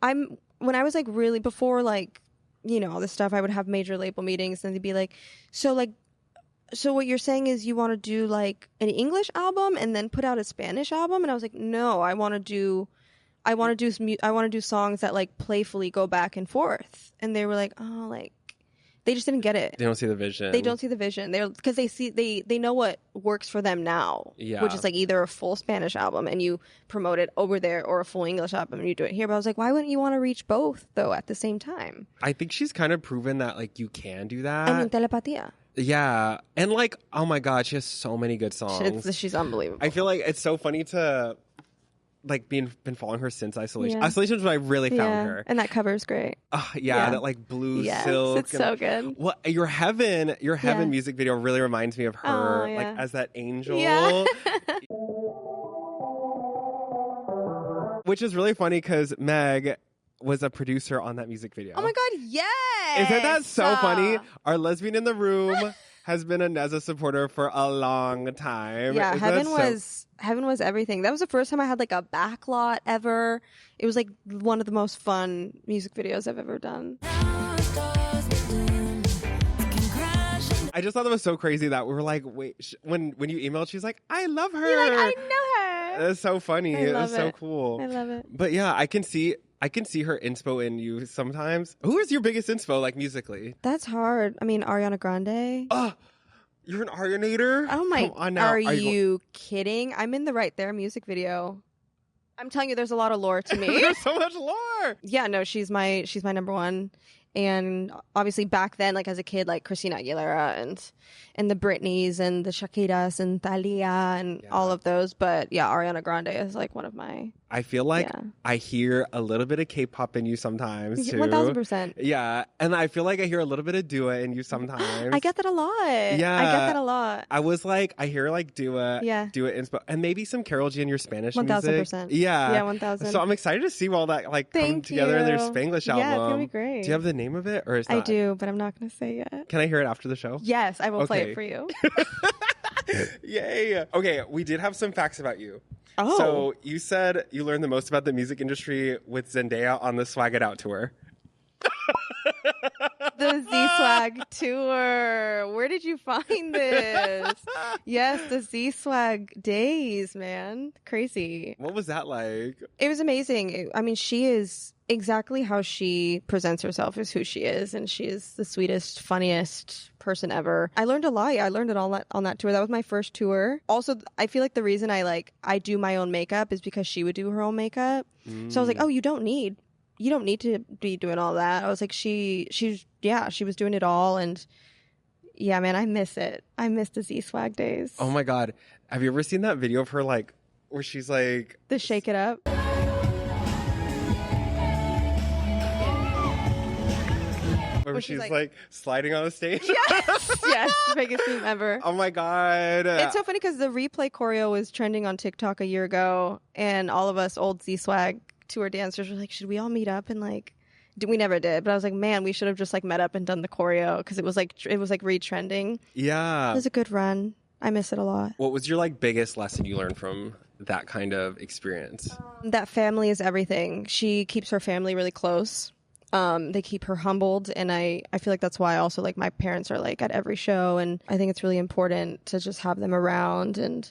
when I was like really before like, all this stuff, I would have major label meetings and they'd be like, so what you're saying is you want to do like an English album and then put out a Spanish album? And I was like, no, I want to do songs that like playfully go back and forth. And they were like, oh, like they just didn't get it. They don't see the vision. They don't see the vision. Because they know what works for them now. Yeah. Which is like either a full Spanish album and you promote it over there, or a full English album and you do it here. But I was like, why wouldn't you want to reach both though at the same time? I think she's kind of proven that like you can do that. I mean, Telepatia. Yeah. And like, oh my God, she has so many good songs. She's unbelievable. I feel like it's so funny to like been following her since Isolation. Yeah. Isolation is when I really found her. And that cover is great. Yeah, that like blue silk. It's so good. Well, your Heaven music video really reminds me of her, Oh, yeah. like as that angel. Yeah. Which is really funny because Meg was a producer on that music video. Oh my God, yes! Isn't that so funny? Our lesbian in the room has been a NEZZA supporter for a long time. Yeah, Isn't Heaven was everything. That was the first time I had like a backlot ever. It was like one of the most fun music videos I've ever done. I just thought that was so crazy that we were like, wait, when you emailed, she's like, I love her. You're like, I know her. That's so funny. I It love was so it. cool. I love it. But yeah, I can see I can see her inspo in you sometimes. Who is your biggest inspo, like musically? That's hard. I mean, Ariana Grande. Oh, you're an Arianator? Oh my, Come on now. are you kidding? I'm in the Right There music video. I'm telling you, there's a lot of lore to me. There's so much lore. Yeah, no, she's my number one. And obviously back then, like as a kid, like Christina Aguilera and the Britneys and the Shakiras and Thalia and all of those. But yeah, Ariana Grande is like one of my... I feel like I hear a little bit of K-pop in you sometimes too. 1000%. Yeah, and I feel like I hear a little bit of Dua in you sometimes. I get that a lot. Yeah. I get that a lot. I was like, I hear like Dua inspo, and maybe some Carol G in your Spanish music. 1000%. Yeah. Yeah, 1000. So I'm excited to see all that like come together in their Spanglish album. Yeah, it's going to be great. Do you have the name of it? Or is that... I do, but I'm not going to say yet. Can I hear it after the show? Yes, I will play it for you. Yay. Okay, we did have some facts about you. Oh. So you said you learned the most about the music industry with Zendaya on the Swag It Out tour. The Z-Swag tour. Where did you find this? Yes, the Z-Swag days, man. Crazy. What was that like? It was amazing. I mean, she is exactly how she presents herself is who she is, and she is the sweetest, funniest person ever. I learned a lot. I learned it all on that tour. That was my first tour. Also, I feel like the reason I do my own makeup is because she would do her own makeup. So I was like, oh, you don't need to be doing all that. I was like, she was doing it all, and yeah, man, I miss it. I miss the Z-Swag days. Oh my God. Have you ever seen that video of her like where she's like The Shake It Up. where she's like sliding on the stage? Yes, biggest meme ever. Oh my God. It's so funny because the replay choreo was trending on TikTok a year ago, and all of us old Z-Swag tour dancers were like, should we all meet up and like... We never did, but I was like, man, we should have just like met up and done the choreo because it was like re-trending. Yeah. It was a good run. I miss it a lot. What was your like biggest lesson you learned from that kind of experience? That family is everything. She keeps her family really close. They keep her humbled, and I feel like that's why also like my parents are like at every show, and I think it's really important to just have them around and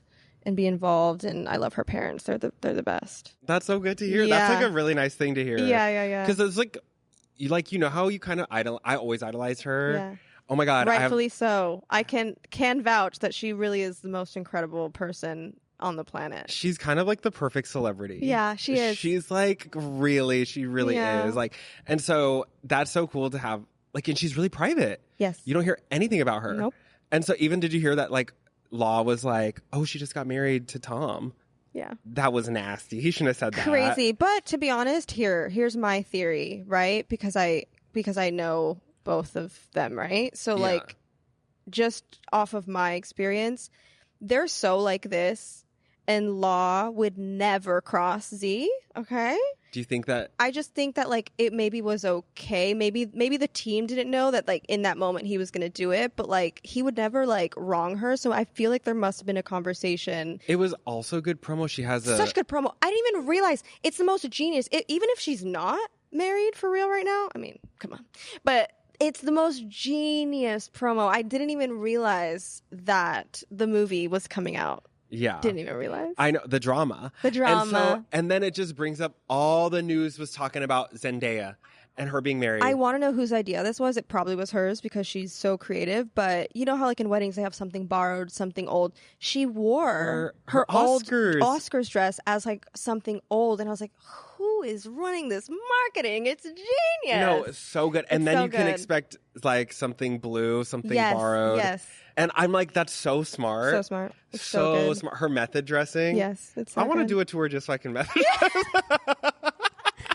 be involved. And I love her parents. They're the best. That's so good to hear. Yeah. That's like a really nice thing to hear. Yeah. Because it's like you know how you kind of I always idolized her. Yeah. Oh my God. Rightfully so. I can vouch that she really is the most incredible person on the planet. She's kind of like the perfect celebrity. Yeah, she is. She's like she really is. Like, and so that's so cool to have like, and she's really private. Yes. You don't hear anything about her. Nope. And so even did you hear that like Law was like, oh, she just got married to Tom. Yeah. That was nasty. He shouldn't have said that. Crazy. But to be honest, here's my theory, right? Because I know both of them, right? So like just off of my experience, they're so like this, and Law would never cross Z, okay? Do you think that? I just think that like it maybe was okay. Maybe the team didn't know that like in that moment he was going to do it, but like he would never like wrong her. So I feel like there must have been a conversation. It was also good promo. She has such good promo. I didn't even realize it's the most genius. Even if she's not married for real right now, I mean, come on, but it's the most genius promo. I didn't even realize that the movie was coming out. Yeah. Didn't even realize. I know. The drama. And then it just brings up all the news was talking about Zendaya and her being married. I want to know whose idea this was. It probably was hers because she's so creative. But you know how like in weddings they have something borrowed, something old. She wore her old Oscars dress as like something old. And I was like, who is running this marketing? It's genius. No, it's so good. And then you can expect like something blue, something borrowed. Yes. And I'm like, that's so smart. So smart. It's so smart. Her method dressing. Yes. It's so I want to good. do a tour just so I can method dress.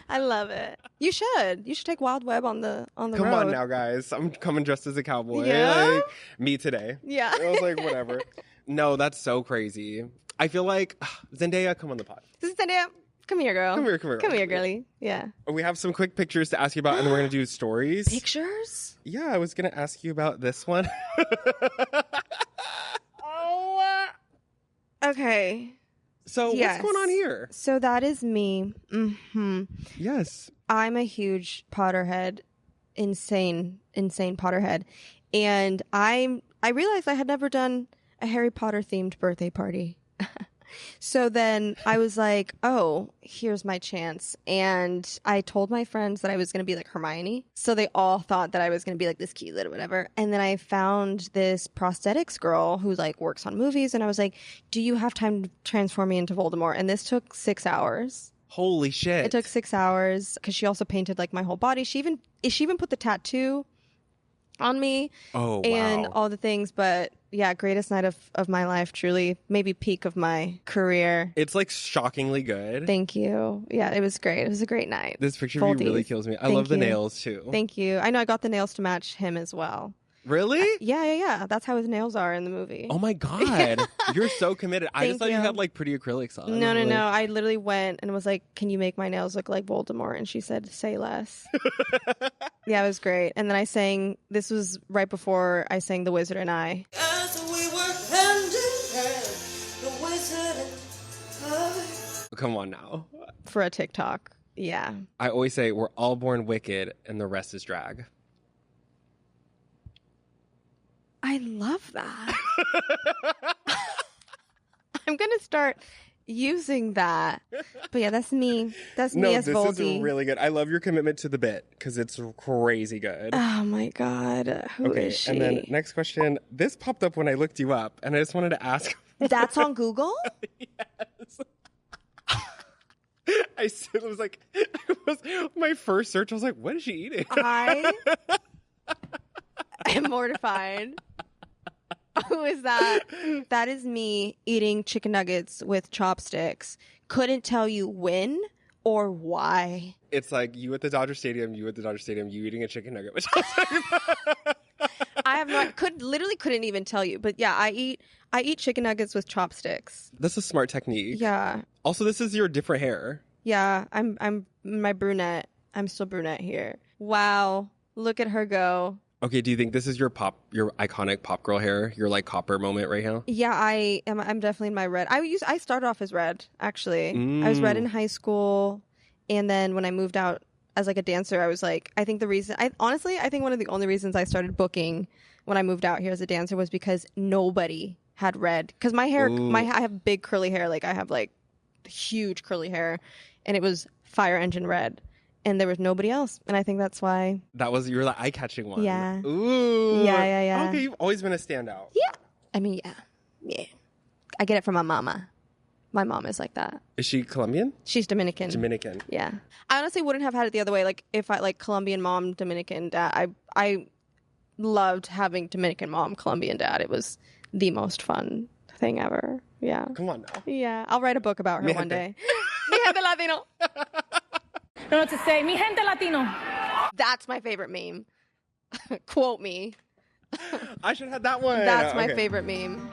I love it. You should. You should take Wild Web on the road. Come on now, guys. I'm coming dressed as a cowboy. Yeah? Like, me today. Yeah. I was like, whatever. No, that's so crazy. I feel like, Zendaya, come on the pod. This is Zendaya. Come here, girl. Come here. Come here, girly. Yeah. We have some quick pictures to ask you about, and then we're going to do stories. Pictures? Yeah, I was going to ask you about this one. Okay. So what's going on here? So that is me. Mm-hmm. Yes. I'm a huge Potterhead. Insane Potterhead. And I realized I had never done a Harry Potter themed birthday party. So then I was like, oh, here's my chance. And I told my friends that I was going to be like Hermione. So they all thought that I was going to be like this cute little whatever. And then I found this prosthetics girl who like works on movies. And I was like, do you have time to transform me into Voldemort? And this took 6 hours. Holy shit. It took 6 hours because she also painted like my whole body. She even put the tattoo on me. Oh, wow. And all the things. But yeah, greatest night of my life, truly. Maybe peak of my career. It's like shockingly good. Thank you. Yeah, it was great. It was a great night. This picture of you really kills me. I love the nails too. Thank you. I know I got the nails to match him as well. Really? Yeah. That's how his nails are in the movie. Oh my God. You're so committed. I just thought you had like pretty acrylics on. No. I literally went and was like, can you make my nails look like Voldemort? And she said, say less. Yeah, it was great. And then I sang, this was right before I sang The Wizard and I. As we were hand in hand, the wizard and I. Come on now. For a TikTok. Yeah. I always say we're all born wicked and the rest is drag. I love that. I'm going to start using that. But yeah, that's me. That's me as Voldy. This is really good. I love your commitment to the bit because it's crazy good. Oh my God. Who is she? And then next question. This popped up when I looked you up and I just wanted to ask. That's on Google? Yes. It was like, it was my first search. I was like, what is she eating? I am mortified. Who is that? That is me eating chicken nuggets with chopsticks. Couldn't tell you when or why. It's like you at the Dodger Stadium, you eating a chicken nugget with chopsticks. I have literally couldn't even tell you. But yeah, I eat chicken nuggets with chopsticks. That's a smart technique. Yeah. Also, this is your different hair. Yeah, I'm my brunette. I'm still brunette here. Wow. Look at her go. Okay, do you think this is your iconic pop girl hair? Your like copper moment right now? Yeah, I am. I'm definitely in my red. I started off as red, actually. I was red in high school, and then when I moved out as like a dancer, I was like, I think one of the only reasons I started booking when I moved out here as a dancer was because nobody had red. Because my hair, I have big curly hair. Like I have like huge curly hair, and it was fire engine red. And there was nobody else. And I think that's why. You were the eye-catching one. Yeah. Ooh. Yeah. Okay, you've always been a standout. Yeah. I mean, yeah. I get it from my mama. My mom is like that. Is she Colombian? She's Dominican. Yeah. I honestly wouldn't have had it the other way. Like, if I, like, Colombian mom, Dominican dad, I loved having Dominican mom, Colombian dad. It was the most fun thing ever. Yeah. Come on now. Yeah. I'll write a book about her one day. Mi gente Latino. I don't know what to say. Mi gente Latino. That's my favorite meme. Quote me. I should have had that one. That's my favorite meme.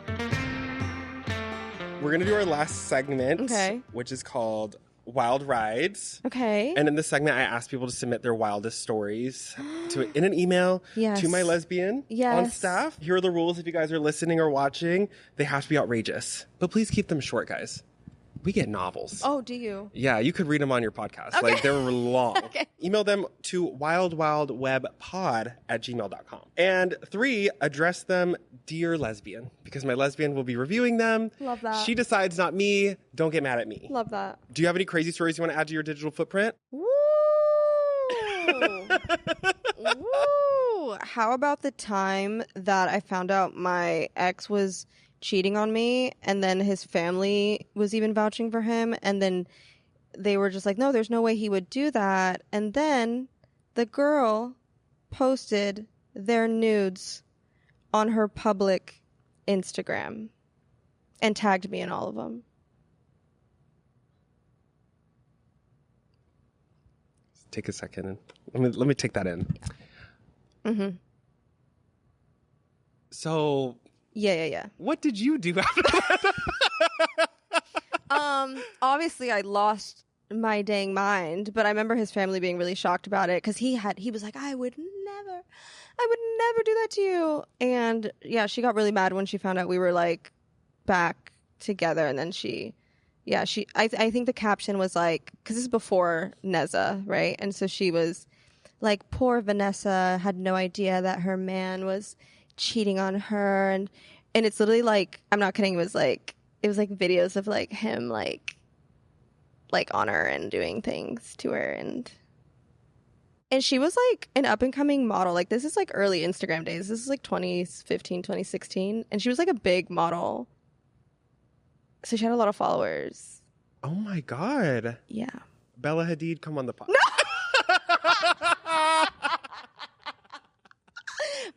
We're going to do our last segment, okay, which is called Wild Rides. Okay. And in this segment, I ask people to submit their wildest stories in an email to my lesbian on staff. Here are the rules if you guys are listening or watching. They have to be outrageous. But please keep them short, guys. We get novels. Oh, do you? Yeah, you could read them on your podcast. Okay. Like, they're long. Okay. Email them to wildwildwebpod@gmail.com. And 3, address them Dear Lesbian, because my lesbian will be reviewing them. Love that. She decides, not me. Don't get mad at me. Love that. Do you have any crazy stories you want to add to your digital footprint? Woo! Woo! How about the time that I found out my ex was cheating on me, and then his family was even vouching for him, and then they were just like, no, there's no way he would do that. And then the girl posted their nudes on her public Instagram and tagged me in all of them. Take a second and let me take that in. Mm-hmm. So yeah. What did you do after that? Obviously I lost my dang mind, but I remember his family being really shocked about it because he was like, I would never do that to you. And yeah, she got really mad when she found out we were like back together. And then I think the caption was like, because this is before NEZZA, right? And so she was like, poor Vanessa had no idea that her man was cheating on her. And it's literally like, I'm not kidding, it was like it was like videos of like him like on her and doing things to her, and she was like an up and coming model. Like this is like early Instagram days. This is like 2015, 2016, and she was like a big model. So she had a lot of followers. Oh my God. Yeah. Bella Hadid, come on the pod.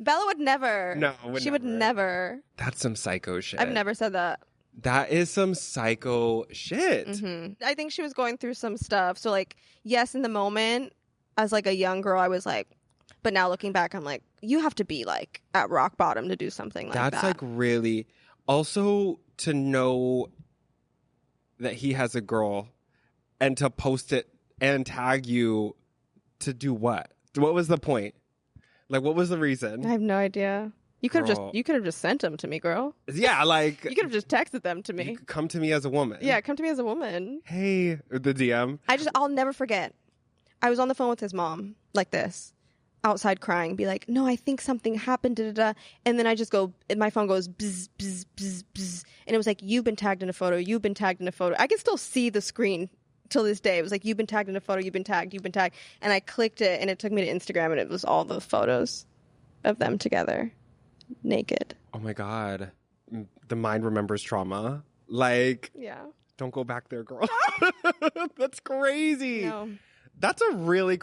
Bella would never. No, she would never. That's some psycho shit. I've never said that. That is some psycho shit. Mm-hmm. I think she was going through some stuff. So like, yes, in the moment, as like a young girl, I was like, but now looking back, I'm like, you have to be like at rock bottom to do something like that. That's like really. Also, to know that he has a girl and to post it and tag you to do what? What was the point? Like, what was the reason? I have no idea. You could have just sent them to me, girl. Yeah, like you could have just texted them to me. Come to me as a woman. Yeah, come to me as a woman. Hey, the DM. I'll never forget. I was on the phone with his mom, like this, outside crying, be like, no, I think something happened, da da da. And then I just go, and my phone goes, bzz, bzz, bzz, bzz. And it was like, you've been tagged in a photo, you've been tagged in a photo. I can still see the screen till this day. It was like, you've been tagged in a photo, you've been tagged. And I clicked it, and it took me to Instagram, and it was all the photos of them together, naked. Oh my God. The mind remembers trauma. Like, yeah. Don't go back there, girl. That's crazy. No. That's a really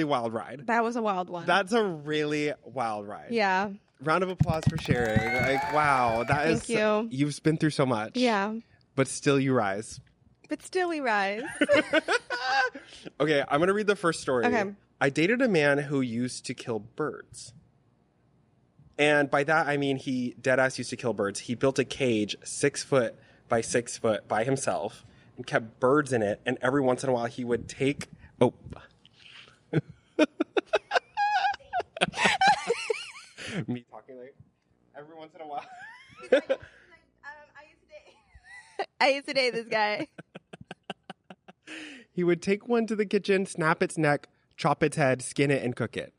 wild ride. That was a wild one. That's a really wild ride. Yeah. Round of applause for sharing. Like, wow. Thank you. You've been through so much. Yeah. But still you rise. But still we rise. Okay, I'm going to read the first story. Okay. I dated a man who used to kill birds. And by that, I mean he deadass used to kill birds. He built a cage 6 foot by 6 foot by himself and kept birds in it. And every once in a while, he would take... Oh. Me talking like... Every once in a while... I used to date this guy. He would take one to the kitchen, snap its neck, chop its head, skin it, and cook it.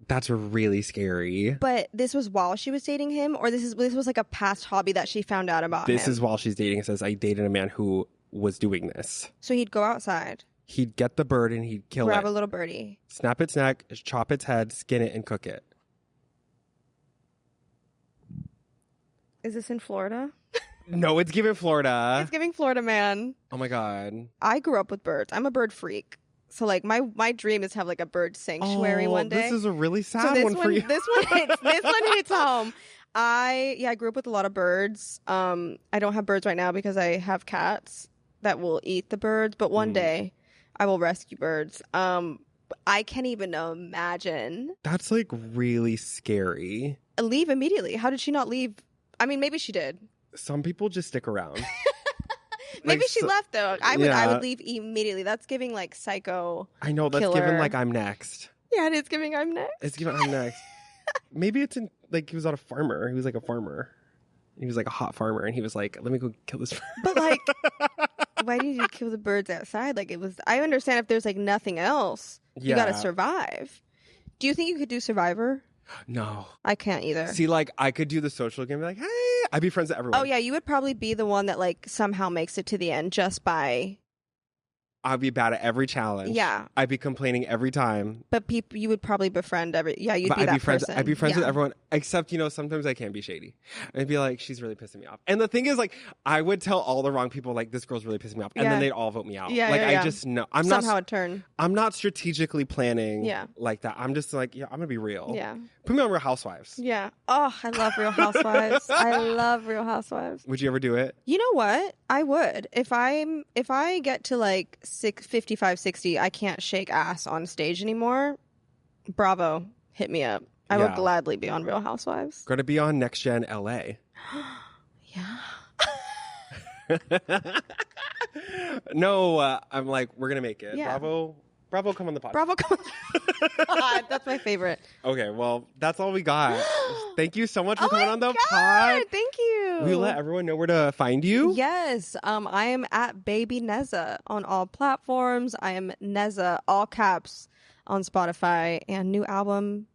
That's really scary. But this was while she was dating him, or this was like a past hobby that she found out about him? This is while she's dating. It says, I dated a man who was doing this. So he'd go outside. He'd get the bird and he'd kill it. Grab a little birdie. Snap its neck, chop its head, skin it, and cook it. Is this in Florida? No, it's giving Florida. It's giving Florida, man. Oh my God. I grew up with birds. I'm a bird freak. So like my dream is to have like a bird sanctuary one day. This is a really sad one for you. This one hits home. I grew up with a lot of birds. I don't have birds right now because I have cats that will eat the birds, but one day I will rescue birds. I can't even imagine. That's like really scary. Leave immediately. How did she not leave? I mean, maybe she did. Some people just stick around. Maybe like, she left though. I would leave immediately. That's giving like psycho. I know that's killer. giving like I'm next. Yeah, it is giving I'm next. It's giving I'm next. Maybe it's in like he was not a farmer. He was like a farmer. He was like a hot farmer, and he was like, "Let me go kill this bird." But like, why did you kill the birds outside? Like it was. I understand if there's like nothing else, you got to survive. Do you think you could do Survivor? No, I can't either. See, like I could do the social game, be like, "Hey," I'd be friends with everyone. Oh yeah, you would probably be the one that like somehow makes it to the end just by. I'd be bad at every challenge. Yeah, I'd be complaining every time. But people, you would probably befriend every. Yeah, you'd but be I'd that be friends. person. I'd be friends with everyone, except sometimes I can be shady. I'd be like, she's really pissing me off. And the thing is, like, I would tell all the wrong people, like, this girl's really pissing me off, and then they'd all vote me out. Yeah, like yeah. I just know. Somehow a turn. I'm not strategically planning. Like that. I'm just like, I'm gonna be real. Yeah. Put me on Real Housewives. Yeah. Oh, I love Real Housewives. I love Real Housewives. Would you ever do it? You know what? I would. If I get to like 55, 60, I can't shake ass on stage anymore. Bravo. Hit me up. I would gladly be on Real Housewives. Going to be on Next Gen LA. Yeah. No, I'm like, we're going to make it. Yeah. Bravo, come on the podcast. Bravo, come on. That's my favorite. Okay, well, that's all we got. Thank you so much for coming on the God, pod. Thank you. Will you let everyone know where to find you? Yes. I am at Baby NEZZA on all platforms. I am NEZZA, all caps, on Spotify. And new album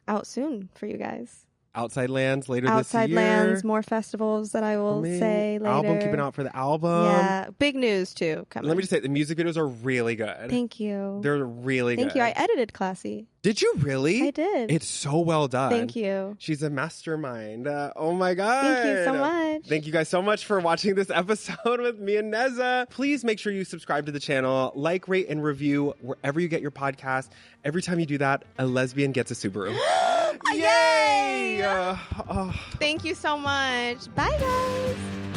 out soon for you guys. Outside Lands later this Outside year. Lands, more festivals that I will say later. Album, keeping out for the album. Yeah, big news too coming. Let me just say, the music videos are really good. Thank you. They're really good. Thank you. I edited Classy. Did you really? I did. It's so well done. Thank you. She's a mastermind. Oh my God. Thank you so much. Thank you guys so much for watching this episode with me and NEZZA. Please make sure you subscribe to the channel, like, rate, and review wherever you get your podcast. Every time you do that, a lesbian gets a Subaru. Yay! Thank you so much. Bye, guys.